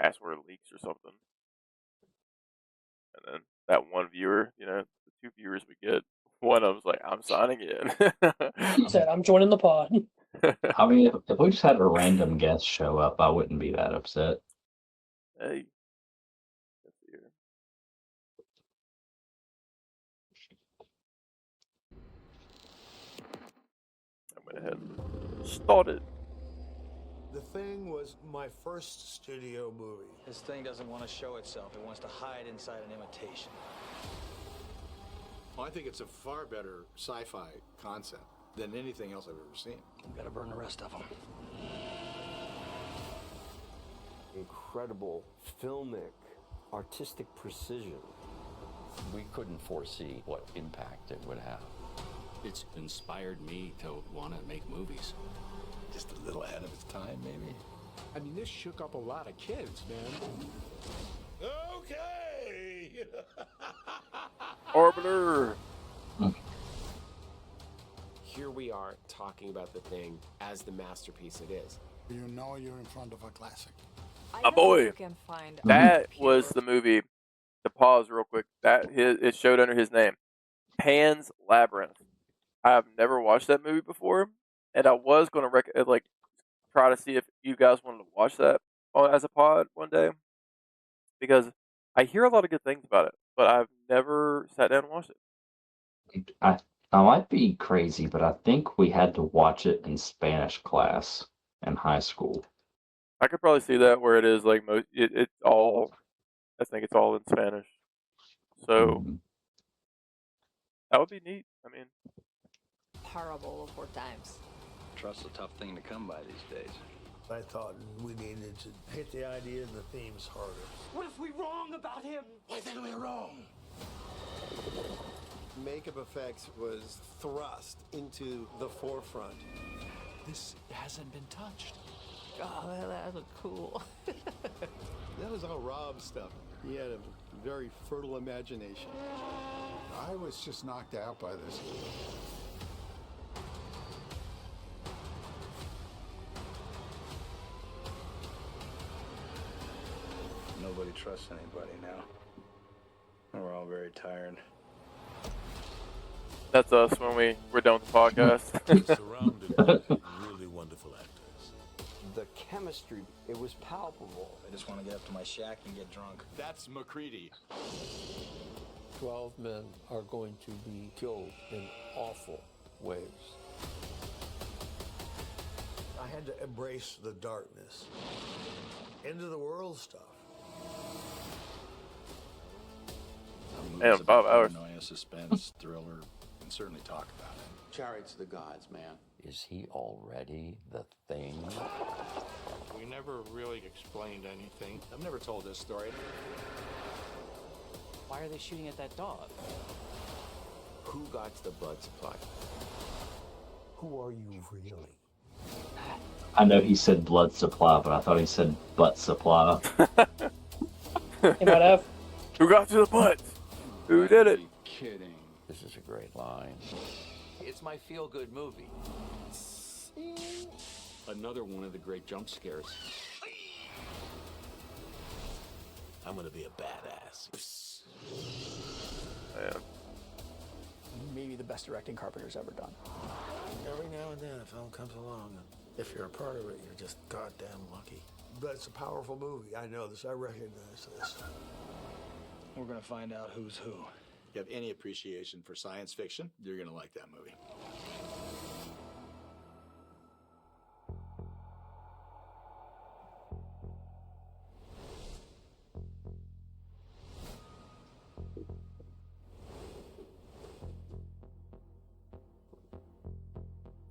password leaks or something. And then that one viewer, the 2 viewers we get, one of them's like, I'm signing in. He said, "I'm joining the pod." I mean, if we just had a random guest show up, I wouldn't be that upset. Hey. Let's see here. I went ahead and started. The Thing was my first studio movie. This thing doesn't want to show itself. It wants to hide inside an imitation. Well, I think it's a far better sci-fi concept than anything else I've ever seen. We've got to burn the rest of them. Incredible filmic, artistic precision. We couldn't foresee what impact it would have. It's inspired me to want to make movies. Just a little ahead of its time, maybe. I mean, this shook up a lot of kids, man. Okay! Orbiter. Here we are talking about The Thing as the masterpiece it is. You know you're in front of a classic. My boy. You can find That was the movie. To pause real quick. It showed under his name, Pan's Labyrinth. I've never watched that movie before, and I was going to try to see if you guys wanted to watch that as a pod one day, because I hear a lot of good things about it, but I've never sat down and watched it. I might be crazy, but I think we had to watch it in Spanish class in high school. I could probably see that where it is like it's all. I think it's all in Spanish, so that would be neat. I mean, parable of war times. Trust's a tough thing to come by these days. I thought we needed to hit the idea and the themes harder. What if we're wrong about him? Why then we're wrong? Makeup effects was thrust into the forefront. This hasn't been touched. Oh, that looked cool. That was all Rob's stuff. He had a very fertile imagination. I was just knocked out by this. Nobody trusts anybody now. We're all very tired. that's us when we're done with the podcast. Surrounded by really wonderful actors. The chemistry. It was palpable. I just want to get up to my shack and get drunk. That's McCready. 12 men are going to be killed in awful ways. I had to embrace the darkness. End of the world stuff. Damn, 5 hours. Paranoia, suspense, thriller. Can certainly talk about it. Chariots of the gods, man. Is he already the thing? We never really explained anything. I've never told this story. Why are they shooting at that dog? Who got the blood supply? Who are you really? I know he said blood supply, but I thought he said butt supply. He might have. Who got to the butt? Who did it? Kidding. This is a great line. It's my feel-good movie. Another one of the great jump scares. I'm gonna be a badass. Man. Maybe the best directing Carpenter's ever done. Every now and then a film comes along, and if you're a part of it, you're just goddamn lucky. But it's a powerful movie. I know this. I recognize this. We're going to find out who's who. If you have any appreciation for science fiction, you're going to like that movie.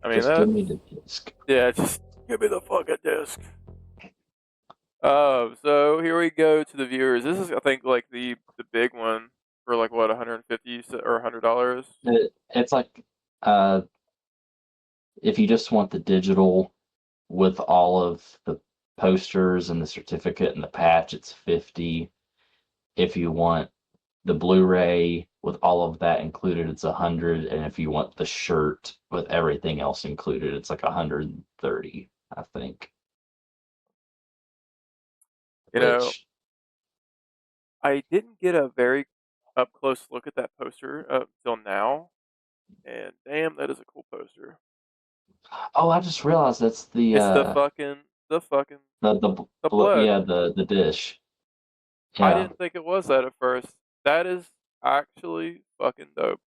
I mean, Just give me the disc. yeah, just give me the fucking disc. So here we go to the viewers. This is, I think, like the big one for like what, 150 or $100. It's like, if you just want the digital with all of the posters and the certificate and the patch, it's 50. If you want the Blu-ray with all of that included, it's 100. And if you want the shirt with everything else included, it's like 130, I think. You know, I didn't get a very up close look at that poster until now, and damn, that is a cool poster. Oh, I just realized that's the It's the fucking the blood. yeah, the dish. I Yeah. didn't think it was that at first. That is actually fucking dope.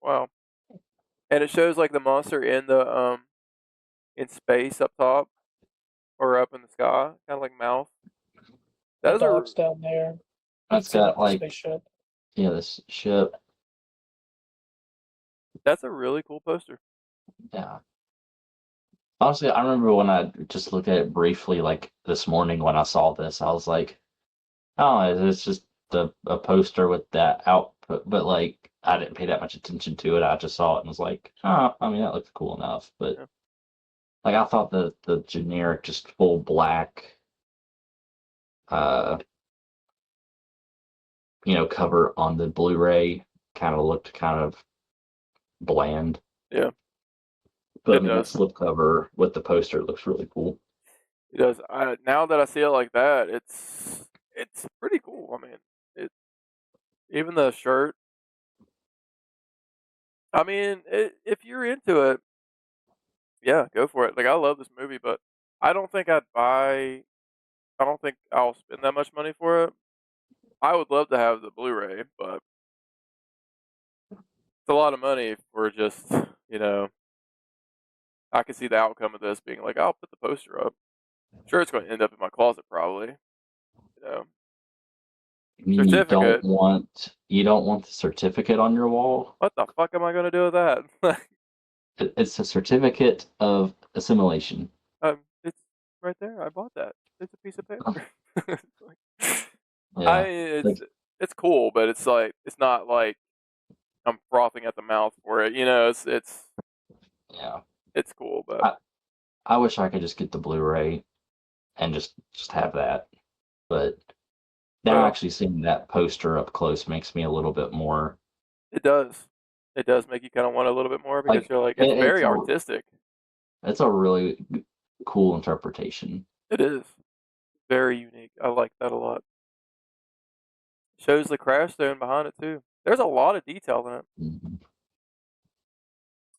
Wow. And it shows like the monster in the in space up top or up in the sky, kind of like mouth. That The is dog's down there. It's Setting got up the like spaceship. yeah, this ship. that's a really cool poster. Yeah. Honestly, I remember when I just looked at it briefly, like this morning when I saw this, I was like, oh, it's just a poster with that output. But like, I didn't pay that much attention to it. I just saw it and was like, oh, I mean, that looks cool enough. But Yeah. like, I thought the generic, just full black, cover on the Blu-ray kind of looked kind of bland. Yeah. But I It mean, that does. slipcover with the poster looks really cool. It does. Now that I see it like that, it's pretty cool. I mean, even the shirt. I mean, if you're into it, yeah, go for it. Like I love this movie, but I don't think I'd buy. I don't think I'll spend that much money for it. I would love to have the Blu-ray, but it's a lot of money for just I could see the outcome of this being like, I'll put the poster up. Sure, it's going to end up in my closet probably. You Certificate. You don't want the certificate on your wall. What the fuck am I going to do with that? It's a certificate of assimilation. It's right there. I bought that. It's a piece of paper. Yeah. It's cool, but it's like it's not like I'm frothing at the mouth for it. It's Yeah. It's cool, but I wish I could just get the Blu-ray and just have that. But now actually seeing that poster up close makes me a little bit more. It does. It does make you kind of want a little bit more because you're like, it's very artistic. It's a really cool interpretation. It is. Very unique. I like that a lot. Shows the crash zone behind it too. There's a lot of detail in it. Mm-hmm.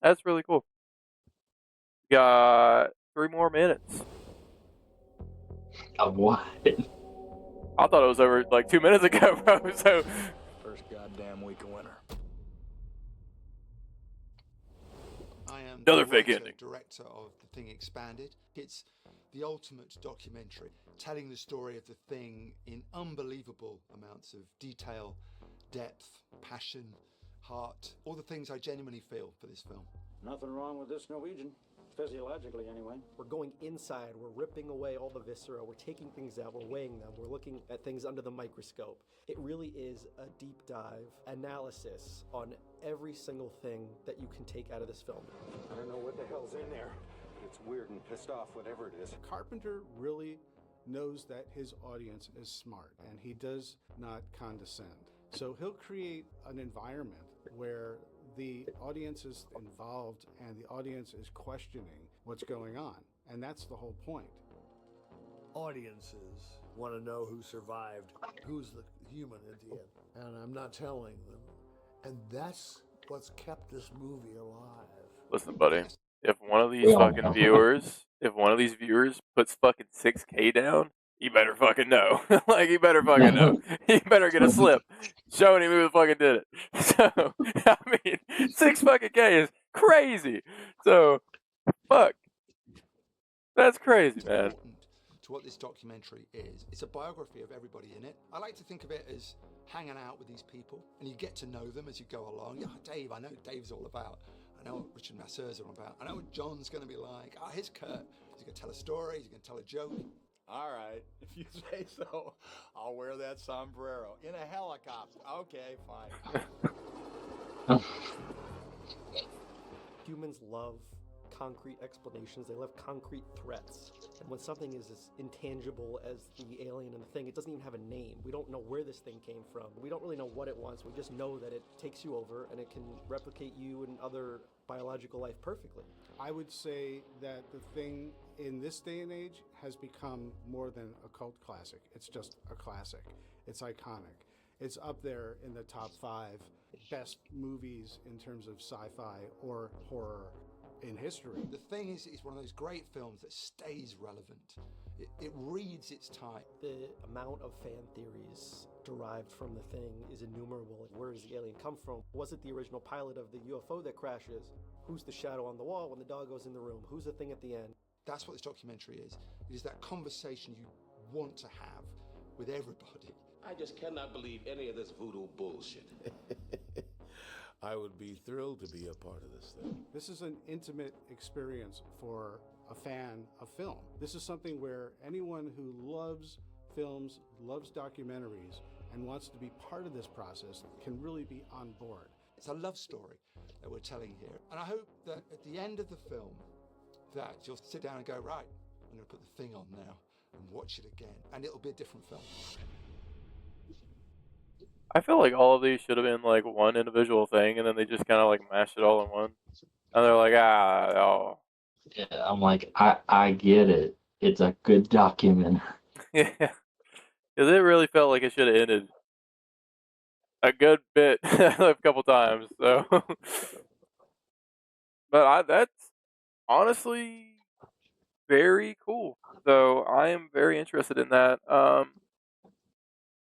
That's really cool. Got 3 more minutes. Of what? I thought it was over like 2 minutes ago, bro. So First goddamn week of winter. I am Another the fake writer, ending. director of The Thing Expanded. It's the ultimate documentary, telling the story of The Thing in unbelievable amounts of detail, depth, passion, heart, all the things I genuinely feel for this film. Nothing wrong with this Norwegian, physiologically anyway. We're going inside, we're ripping away all the viscera, we're taking things out, we're weighing them, we're looking at things under the microscope. It really is a deep dive analysis on every single thing that you can take out of this film. I don't know what the hell's in there. It's weird and pissed off, whatever it is. Carpenter really knows that his audience is smart, and he does not condescend. So he'll create an environment where the audience is involved and the audience is questioning what's going on. And that's the whole point. Audiences want to know who survived, who's the human at the end. And I'm not telling them. And that's what's kept this movie alive. listen, buddy. If one of these fucking viewers puts fucking 6K down, you better fucking know. Like, you better fucking know. You better get a slip showing him who fucking did it. So, I mean, 6 fucking K is crazy. So, fuck. That's crazy, man. To what this documentary is. It's a biography of everybody in it. I like to think of it as hanging out with these people, and you get to know them as you go along. Yeah, Dave, I know what Dave's all about. I know what Richard Masseur's all about. I know what John's going to be like. Oh, here's Kurt. He's going to tell a story. He's going to tell a joke. All right, if you say so, I'll wear that sombrero in a helicopter. Okay, fine. Humans love concrete explanations. They love concrete threats. And when something is as intangible as the alien and the thing, it doesn't even have a name. We don't know where this thing came from. We don't really know what it wants. We just know that it takes you over and it can replicate you and other biological life perfectly. I would say that the thing in this day and age has become more than a cult classic. It's just a classic. It's iconic. It's up there in the top 5 best movies in terms of sci-fi or horror in history. The Thing is one of those great films that stays relevant. It reads its time. The amount of fan theories derived from The Thing is innumerable. Where does the alien come from? Was it the original pilot of the UFO that crashes? Who's the shadow on the wall when the dog goes in the room? Who's the thing at the end? That's what this documentary is. It is that conversation you want to have with everybody. I just cannot believe any of this voodoo bullshit. I would be thrilled to be a part of this thing. This is an intimate experience for a fan of film. This is something where anyone who loves films, loves documentaries, and wants to be part of this process can really be on board. It's a love story that we're telling here. And I hope that at the end of the film, that you'll sit down and go, right, I'm going to put The Thing on now and watch it again. And it'll be a different film. I feel like all of these should have been like one individual thing, and then they just kind of like mashed it all in one. And they're like, oh. Yeah, I'm like, I get it. It's a good documentary. Yeah. Because it really felt like it should have ended a good bit a couple times. So, but that's honestly very cool. So I am very interested in that.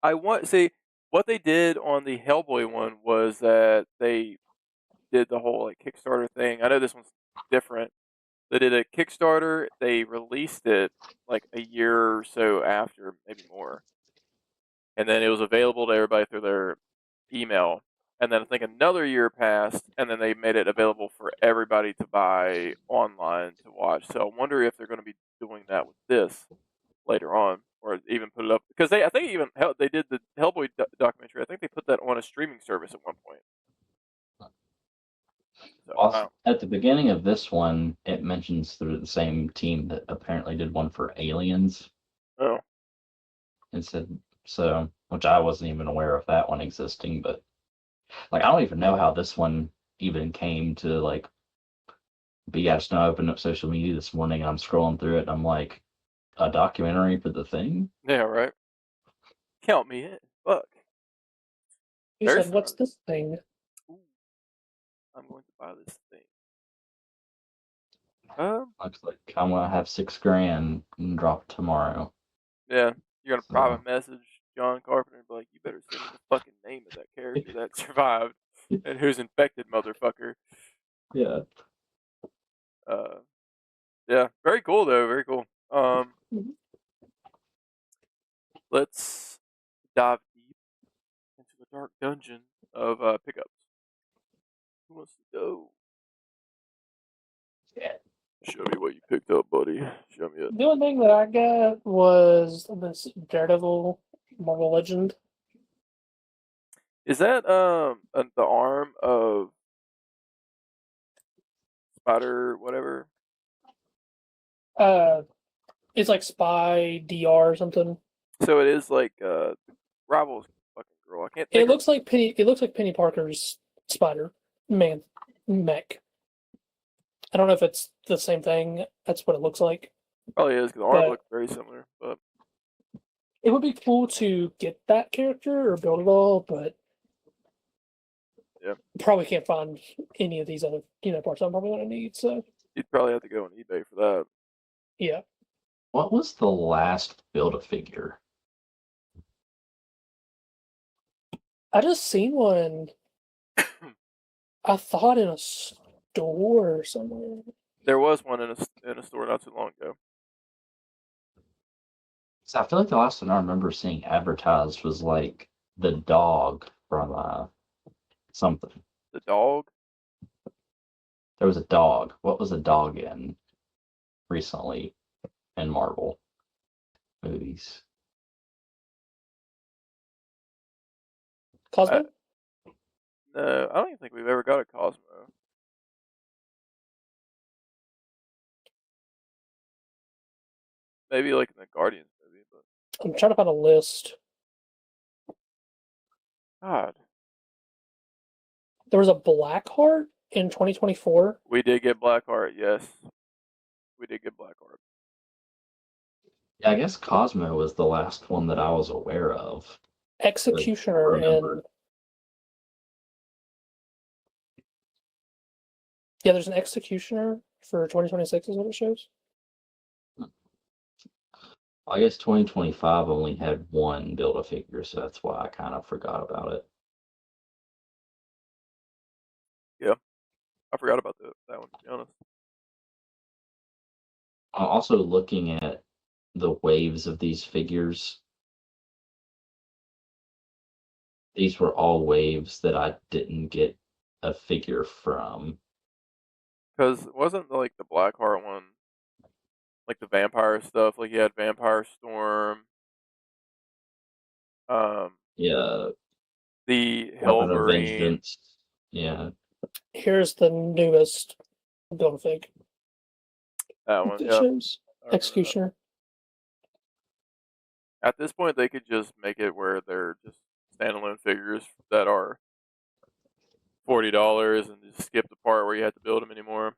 I want see. What they did on the Hellboy one was that they did the whole like Kickstarter thing. I know this one's different. They did a Kickstarter. They released it like a year or so after, maybe more. And then it was available to everybody through their email. And then I think another year passed, and then they made it available for everybody to buy online to watch. So I wonder if they're going to be doing that with this later on. Or even put it up because I think even they did the Hellboy documentary. I think they put that on a streaming service at one point. So, also, at the beginning of this one, it mentions through the same team that apparently did one for Aliens. Oh. And said so, which I wasn't even aware of that one existing. But like, I don't even know how this one even came to like be. I just know I opened up social media this morning and I'm scrolling through it and I'm like, a documentary for The Thing? Yeah, right. Count me in. Fuck. He said, what's this thing? Ooh. I'm going to buy this thing. Looks like I'm gonna have $6,000 and drop tomorrow. Yeah, you're gonna private message John Carpenter and be like, "You better send me the fucking name of that character that survived and who's infected, motherfucker." Yeah. Yeah, very cool though. Very cool. Let's dive deep into the dark dungeon of pickups. Who wants to go? Yeah. Show me what you picked up, buddy. Show me it. The only thing that I got was this Daredevil Marvel Legend. Is that the arm of Spider whatever? It's like Spy DR or something. So it is like Rival's fucking girl. I can't think. It looks like Penny Parker's Spider-Man mech. I don't know if it's the same thing. That's what it looks like. Probably is because the arm looks very similar. But it would be cool to get that character or build it all, but yeah, probably can't find any of these other parts I'm probably gonna need. So you'd probably have to go on eBay for that. Yeah. What was the last Build-A-Figure? I just seen one. I thought in a store somewhere. There was one in a store not too long ago. So I feel like the last one I remember seeing advertised was like the dog from something. The dog? There was a dog. What was a dog in recently in Marvel movies? Cosmo? No, I don't even think we've ever got a Cosmo. Maybe like in the Guardians movie, but I'm trying to find a list. God. There was a Blackheart in 2024. We did get Blackheart, yes. We did get Blackheart. Yeah, I guess Cosmo was the last one that I was aware of. Executioner and yeah, there's an Executioner for 2026 is what it shows. I guess 2025 only had one Build-A-Figure, so that's why I kind of forgot about it. Yeah, I forgot about that one, to be honest. I'm also looking at the waves of these figures. These were all waves that I didn't get a figure from. Because it wasn't like the Blackheart one, like the vampire stuff. Like you had Vampire Storm. Yeah. The Weapon of Hellmarine. Vengeance. Yeah. Here's the newest Build-A-Fig. That one, It yeah. shows Executioner. At this point, they could just make it where they're just standalone figures that are $40 and just skip the part where you have to build them anymore.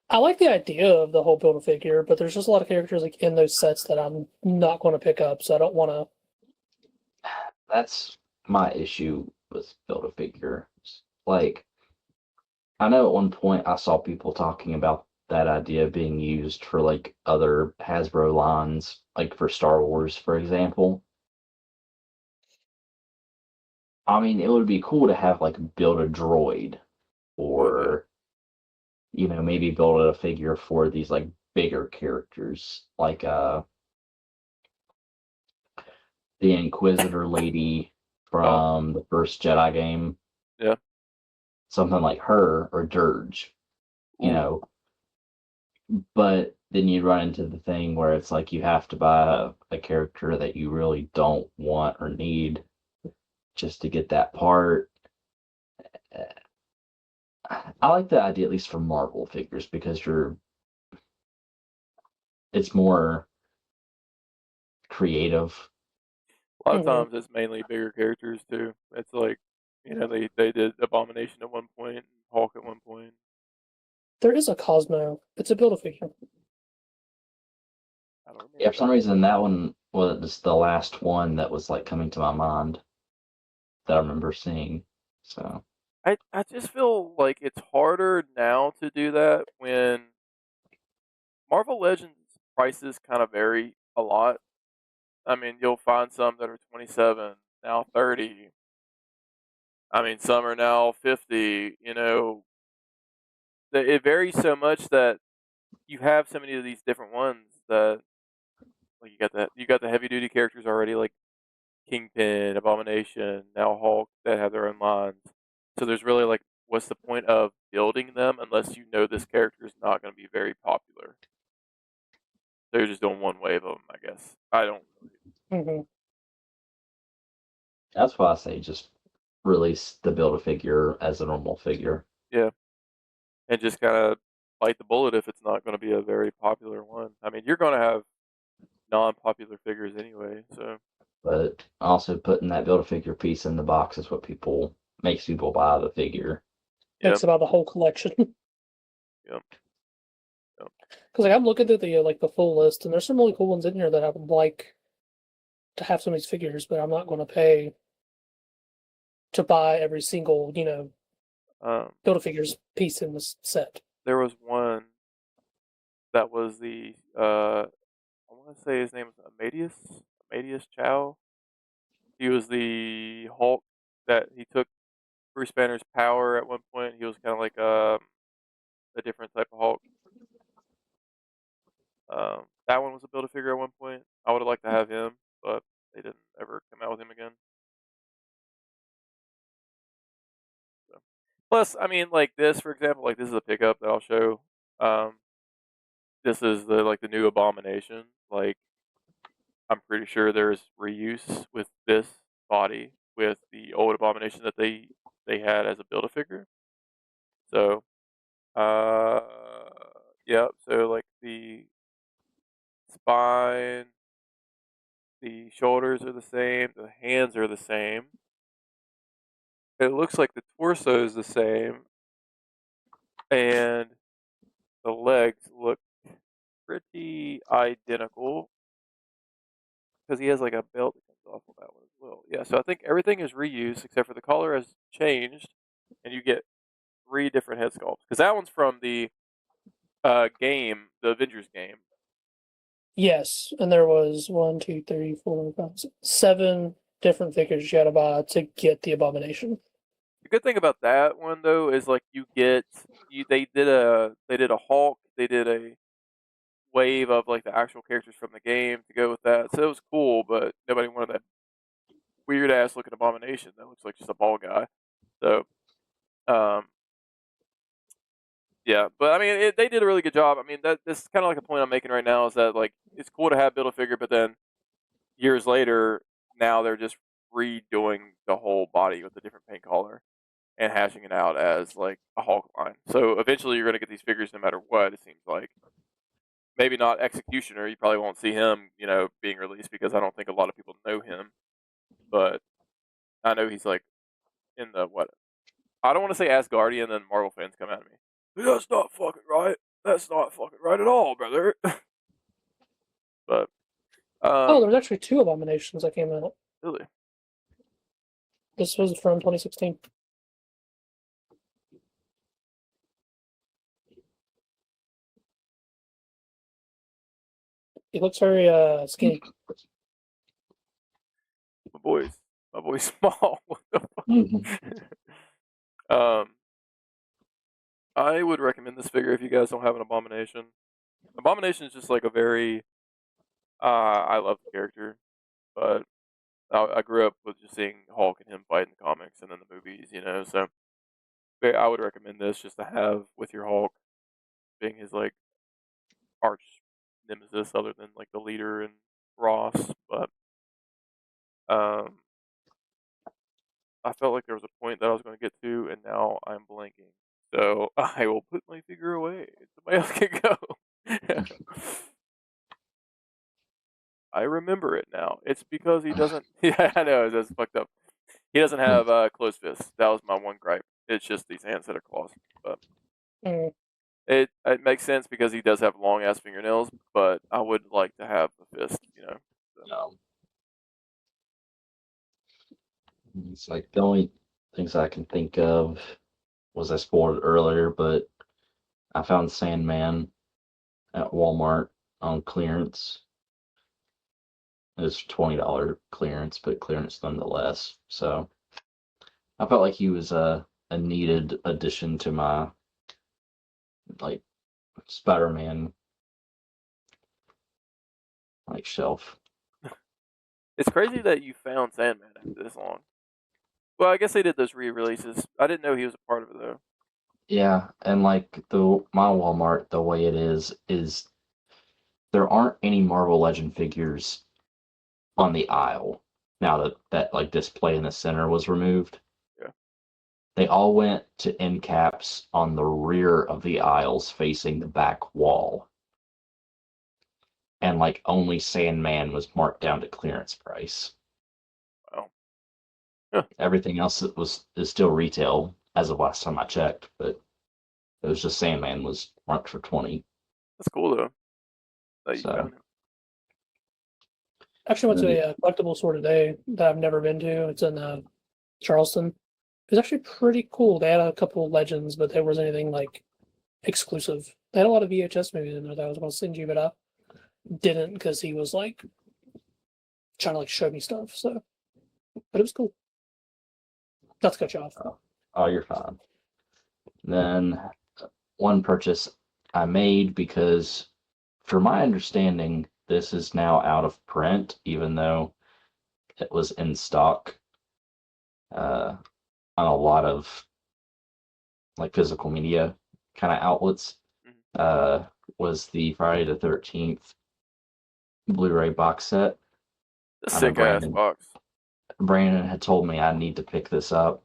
I like the idea of the whole Build-A-Figure, but there's just a lot of characters like in those sets that I'm not going to pick up, so I don't want to. That's my issue with Build-A-Figure. Like, I know at one point I saw people talking about that idea being used for like other Hasbro lines, like for Star Wars, for example. I mean, it would be cool to have like build a droid or maybe build a figure for these like bigger characters, like the Inquisitor lady from the first Jedi game. Yeah. Something like her or Dirge, But then you run into the thing where it's like you have to buy a character that you really don't want or need just to get that part. I like the idea, at least for Marvel figures, because it's more creative. A lot of times it's mainly bigger characters too. It's like, they did Abomination at one point, and Hulk at one point. There is a Cosmo. It's a Build-A-Figure. Yeah, for some reason that one was the last one that was like coming to my mind that I remember seeing. So I just feel like it's harder now to do that when Marvel Legends prices kind of vary a lot. I mean, you'll find some that are 27, now 30. I mean, some are now 50. You know, it varies so much that you have so many of these different ones that like you got the heavy duty characters already, like Kingpin, Abomination, now Hulk, that have their own lines. So there's really like, what's the point of building them unless you know this character is not going to be very popular? They're just doing one wave of them, I guess. I don't. Mm-hmm. That's why I say just release the Build-A-Figure as a normal figure. Yeah, and just kind of bite the bullet if it's not going to be a very popular one. I mean, you're going to have non-popular figures anyway, so. But also putting that Build-A-Figure piece in the box is what makes people buy the figure. Makes about the whole collection. Yep. Because like I'm looking at the like the full list, and there's some really cool ones in here that I would like to have some of these figures, but I'm not going to pay to buy every single Build-A-Figures piece in this set. There was one that was the I want to say his name was Amadeus Chow. He was the Hulk that he took Bruce Banner's power at one point. He was kind of like a different type of Hulk. That one was a Build-A-Figure at one point. I would have liked to have him, but they didn't ever come out with him again. So. Plus, I mean, like this, for example, like this is a pickup that I'll show. This is the new Abomination. Like, I'm pretty sure there's reuse with this body with the old Abomination that they had as a Build-A-Figure. So, yeah. So like the spine, the shoulders are the same, the hands are the same. It looks like the torso is the same, and the legs look pretty identical because he has like a belt that comes off of that one as well. Yeah, so I think everything is reused except for the color has changed, and you get 3 different head sculpts because that one's from the game, the Avengers game. Yes, and there was 1, 2, 3, 4, 5, 6, 7 different figures you had to buy to get the Abomination. The good thing about that one though is like they did a Hulk, they did a wave of like the actual characters from the game to go with that, so it was cool. But nobody wanted that weird ass looking Abomination that looks like just a ball guy. So, yeah, but I mean, they did a really good job. I mean, this is kind of like a point I'm making right now is that like it's cool to have Build-A-Figure, but then years later, now they're just redoing the whole body with a different paint color and hashing it out as like a Hulk line. So eventually, you're going to get these figures no matter what. It seems like maybe not Executioner. You probably won't see him, being released because I don't think a lot of people know him. But I know he's like in the what? I don't want to say Asgardian, then Marvel fans come at me. That's not fucking right. That's not fucking right at all, brother. But there's actually 2 Abominations that came out. Really? This was from 2016. He looks very skinny. My boy's small. What the fuck? I would recommend this figure if you guys don't have an Abomination. Abomination is just like a very I love the character, but I grew up with just seeing Hulk and him fight in the comics and then the movies, so I would recommend this just to have with your Hulk being his like arch nemesis other than like the leader and Ross. But I felt like there was a point that I was going to get to, and now I'm blanking. So I will put my figure away. Somebody else can go. I remember it now. It's because he doesn't. Yeah, I know that's fucked up. He doesn't have closed fists. That was my one gripe. It's just these hands that are claws. But it makes sense because he does have long ass fingernails. But I would like to have the fist. So. It's like the only things I can think of was I spoiled it earlier, but I found Sandman at Walmart on clearance. It's $20 clearance, but clearance nonetheless. So I felt like he was a needed addition to my like Spider-Man like shelf. It's crazy that you found Sandman after this long. Well, I guess they did those re-releases. I didn't know he was a part of it though. Yeah, and like my Walmart, the way it is there aren't any Marvel Legend figures on the aisle now that like display in the center was removed. Yeah. They all went to end caps on the rear of the aisles facing the back wall. And like only Sandman was marked down to clearance price. Wow. Everything else is still retail as of last time I checked, but it was just Sandman was marked for 20. That's cool though. That you found him. Actually went to a collectible store today that I've never been to. It's in Charleston. It was actually pretty cool. They had a couple legends, but there wasn't anything like exclusive. They had a lot of VHS movies in there that I was going to send you, but I didn't because he was like trying to like show me stuff. So, but it was cool. Not to cut you off. Oh, you're fine. Then one purchase I made because, for my understanding, this is now out of print, even though it was in stock on a lot of like physical media kind of outlets. Was the Friday the 13th Blu-ray box set. A sick ass box. Brandon had told me I need to pick this up.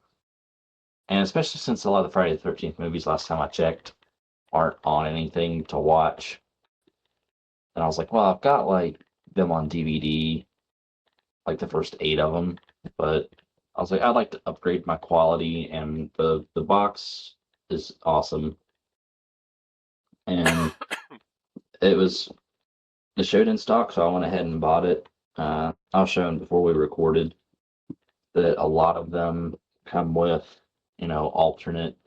And especially since a lot of the Friday the 13th movies, last time I checked, aren't on anything to watch. And I was like, well, I've got like them on DVD, like the first 8 of them. But I was like, I'd like to upgrade my quality, and the box is awesome. And it showed in stock, so I went ahead and bought it. I was showing before we recorded that a lot of them come with, alternate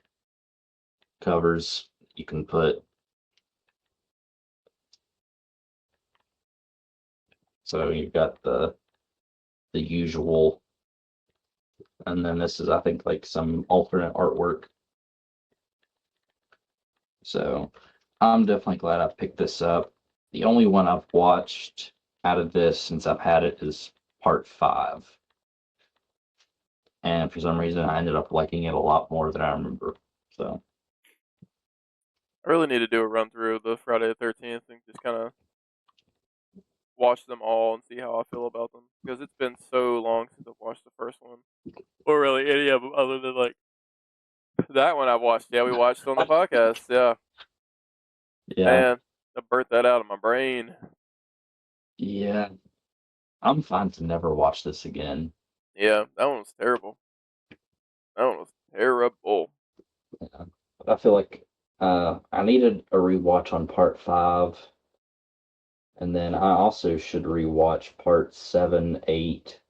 covers you can put. So you've got the usual, and then this is, I think, like some alternate artwork. So I'm definitely glad I picked this up. The only one I've watched out of this since I've had it is part 5. And for some reason, I ended up liking it a lot more than I remember. So I really need to do a run through of the Friday the 13th and just kind of watch them all and see how I feel about them, because it's been so long since I've watched the first one, or really any of them other than like that one I watched. Yeah, we watched on the podcast. Yeah. Man, I burnt that out of my brain. Yeah. I'm fine to never watch this again. Yeah, that one was terrible. That one was terrible. Yeah. I feel like I needed a rewatch on part 5. And then I also should rewatch part 7, 8,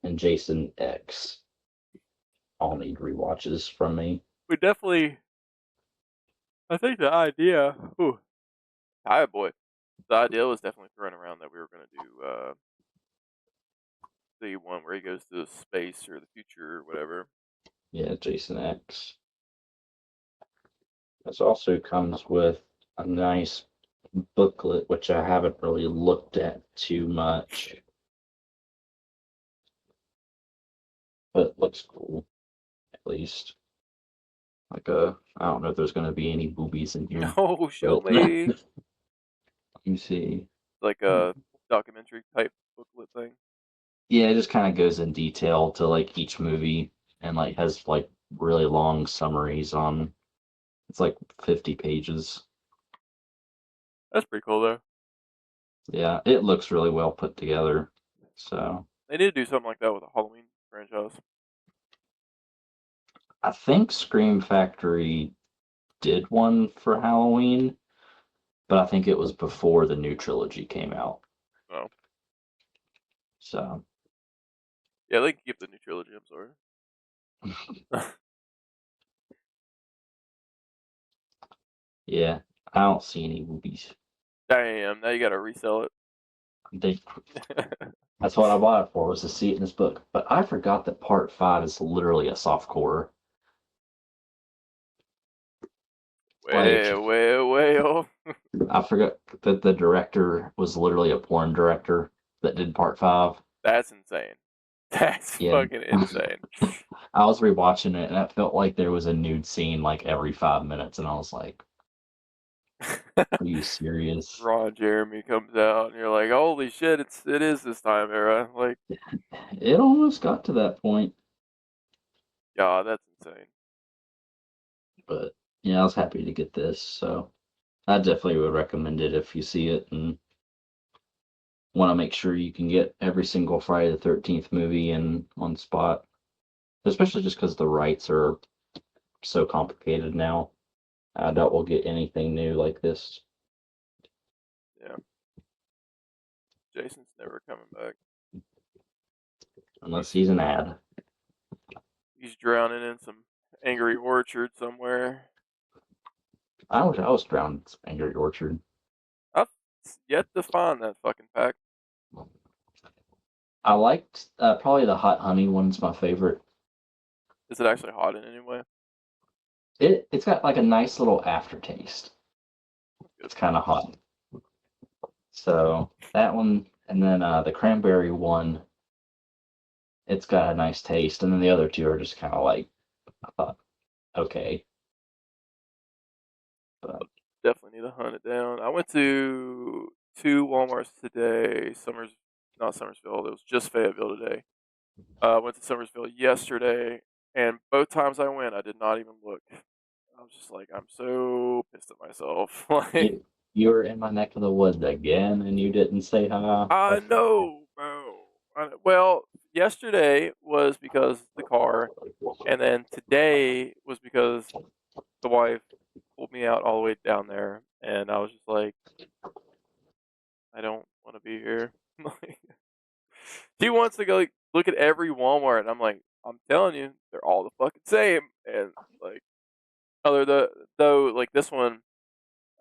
and Jason X. All need rewatches from me. We definitely, I think the idea, hi boy, the idea was definitely thrown around that we were going to do the one where he goes to space or the future or whatever. Yeah, Jason X. This also comes with a nice booklet, which I haven't really looked at too much. But it looks cool, at least. Like I don't know if there's gonna be any boobies in here. Oh, show me. Let me see. Like a documentary type booklet thing. Yeah, it just kind of goes in detail to like each movie, and like has like really long summaries on. It's like 50 pages. That's pretty cool though. Yeah, it looks really well put together. So They need to do something like that with a Halloween franchise. I think Scream Factory did one for Halloween, but I think it was before the new trilogy came out. Oh. So Yeah, they can keep the new trilogy, I'm sorry. yeah. I don't see any movies. Damn, now you gotta resell it. That's what I bought it for, was to see it in this book. But I forgot that part 5 is literally a softcore. Well. I forgot that the director was literally a porn director that did part 5. That's insane. That's fucking insane. I was rewatching it, and it felt like there was a nude scene like every 5 minutes, and I was like, "Are you serious?" Ron Jeremy comes out, and you're like, "Holy shit! It is this time era." Like, it almost got to that point. God, that's insane. But yeah, I was happy to get this, so I definitely would recommend it if you see it and want to make sure you can get every single Friday the 13th movie in on spot. Especially just because the rights are so complicated now. I doubt we'll get anything new like this. Yeah. Jason's never coming back. Unless he's an ad. He's drowning in some Angry Orchard somewhere. I wish I was drowning in some Angry Orchard. I've yet to find that fucking pack. I liked probably the hot honey one's my favorite. Is it actually hot in any way? It's got like a nice little aftertaste. It's kind of hot. So that one, and then the cranberry one, it's got a nice taste, and then the other two are just kind of like, I thought, okay. But definitely need to hunt it down. I went to 2 Walmarts today. Not Summersville. It was just Fayetteville today. I went to Summersville yesterday, and both times I went, I did not even look. I was just like, I'm so pissed at myself. Like, you were in my neck of the woods again, and you didn't say hi. I know, bro. Well, yesterday was because the car, and then today was because the wife pulled me out all the way down there, and I was just like, I don't want to be here. She wants to go like, look at every Walmart, and I'm like, I'm telling you, they're all the fucking same. And like, though, like this one,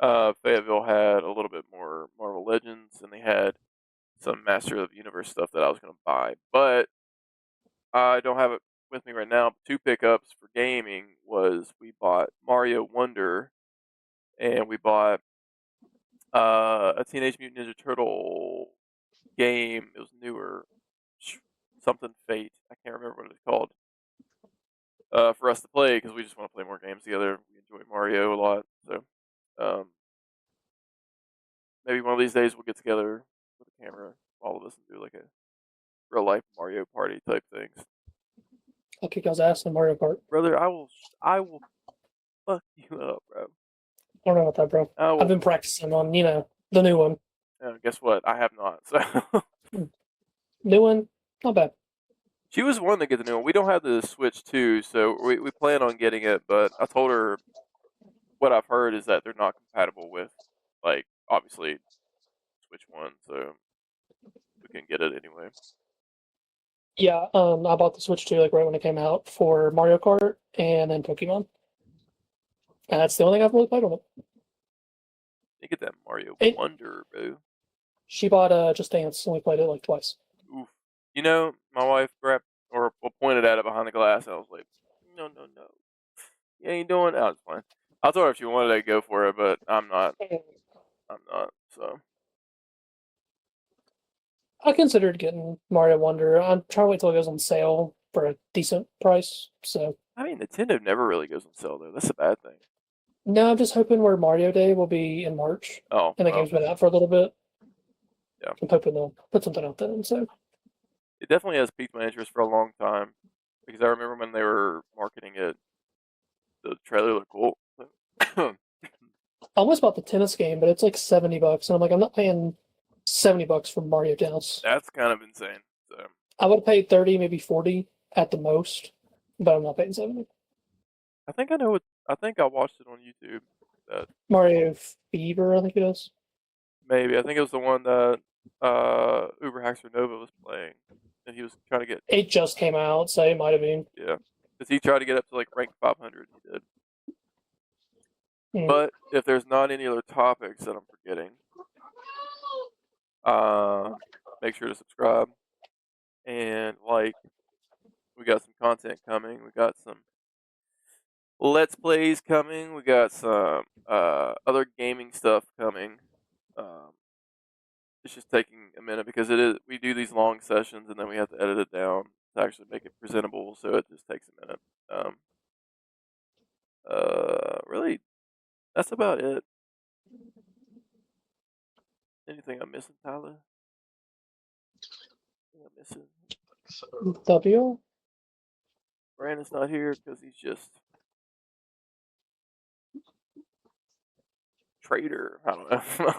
Fayetteville had a little bit more Marvel Legends, and they had some Master of the Universe stuff that I was gonna buy, but I don't have it with me right now. 2 pickups for gaming was we bought Mario Wonder, and we bought a Teenage Mutant Ninja Turtle game. It was newer, something Fate. I can't remember what it's called. For us to play because we just want to play more games together. We enjoy Mario a lot, so maybe one of these days we'll get together with a camera, all of us, and do like a real life Mario Party type things. I'll kick y'all's ass in Mario Kart. Brother, I will fuck you up, bro. I don't know about that, bro. I've been practicing on, the new one. Guess what? I have not. So new one, not bad. She was one to get the new one. We don't have the Switch 2, so we plan on getting it, but I told her what I've heard is that they're not compatible with, like, obviously, Switch 1, so we can get it anyway. Yeah, I bought the Switch 2 like right when it came out for Mario Kart and then Pokemon. And that's the only thing I've really played on it. You get that Mario Wonder, bro. She bought Just Dance and we played it like twice. Oof. You know, my wife grabbed or pointed at it behind the glass, and I was like, no. You ain't doing that. It's fine. I told her if she wanted to go for it, but I'm not, so. I considered getting Mario Wonder. I'm trying to wait till it goes on sale for a decent price, so. I mean, Nintendo never really goes on sale, though. That's a bad thing. No, I'm just hoping where Mario Day will be in March. Oh. And the game's been out for a little bit. Yeah. I'm hoping they'll put something out then, so. It definitely has piqued my interest for a long time, because I remember when they were marketing it, the trailer looked cool. I almost bought the tennis game, but it's like $70, and I'm like, I'm not paying $70 for Mario Tennis. That's kind of insane. So. I would have paid 30, maybe 40 at the most, but I'm not paying 70. I think I know what. I think I watched it on YouTube. Mario Fever, I think it is. Maybe. I think it was the one that Uber Haxer Nova was playing, and he was trying to get. It just came out, so it might have been. Yeah, because he tried to get up to like rank 500. He did. Mm. But if there's not any other topics that I'm forgetting, make sure to subscribe and like. We got some content coming. We got some Let's Plays coming. We got some other gaming stuff coming. It's just taking a minute because we do these long sessions and then we have to edit it down to actually make it presentable. So it just takes a minute. Really, that's about it. Anything I'm missing, Tyler? Anything I'm missing? W? Brandon's not here because he's just traitor. I don't know.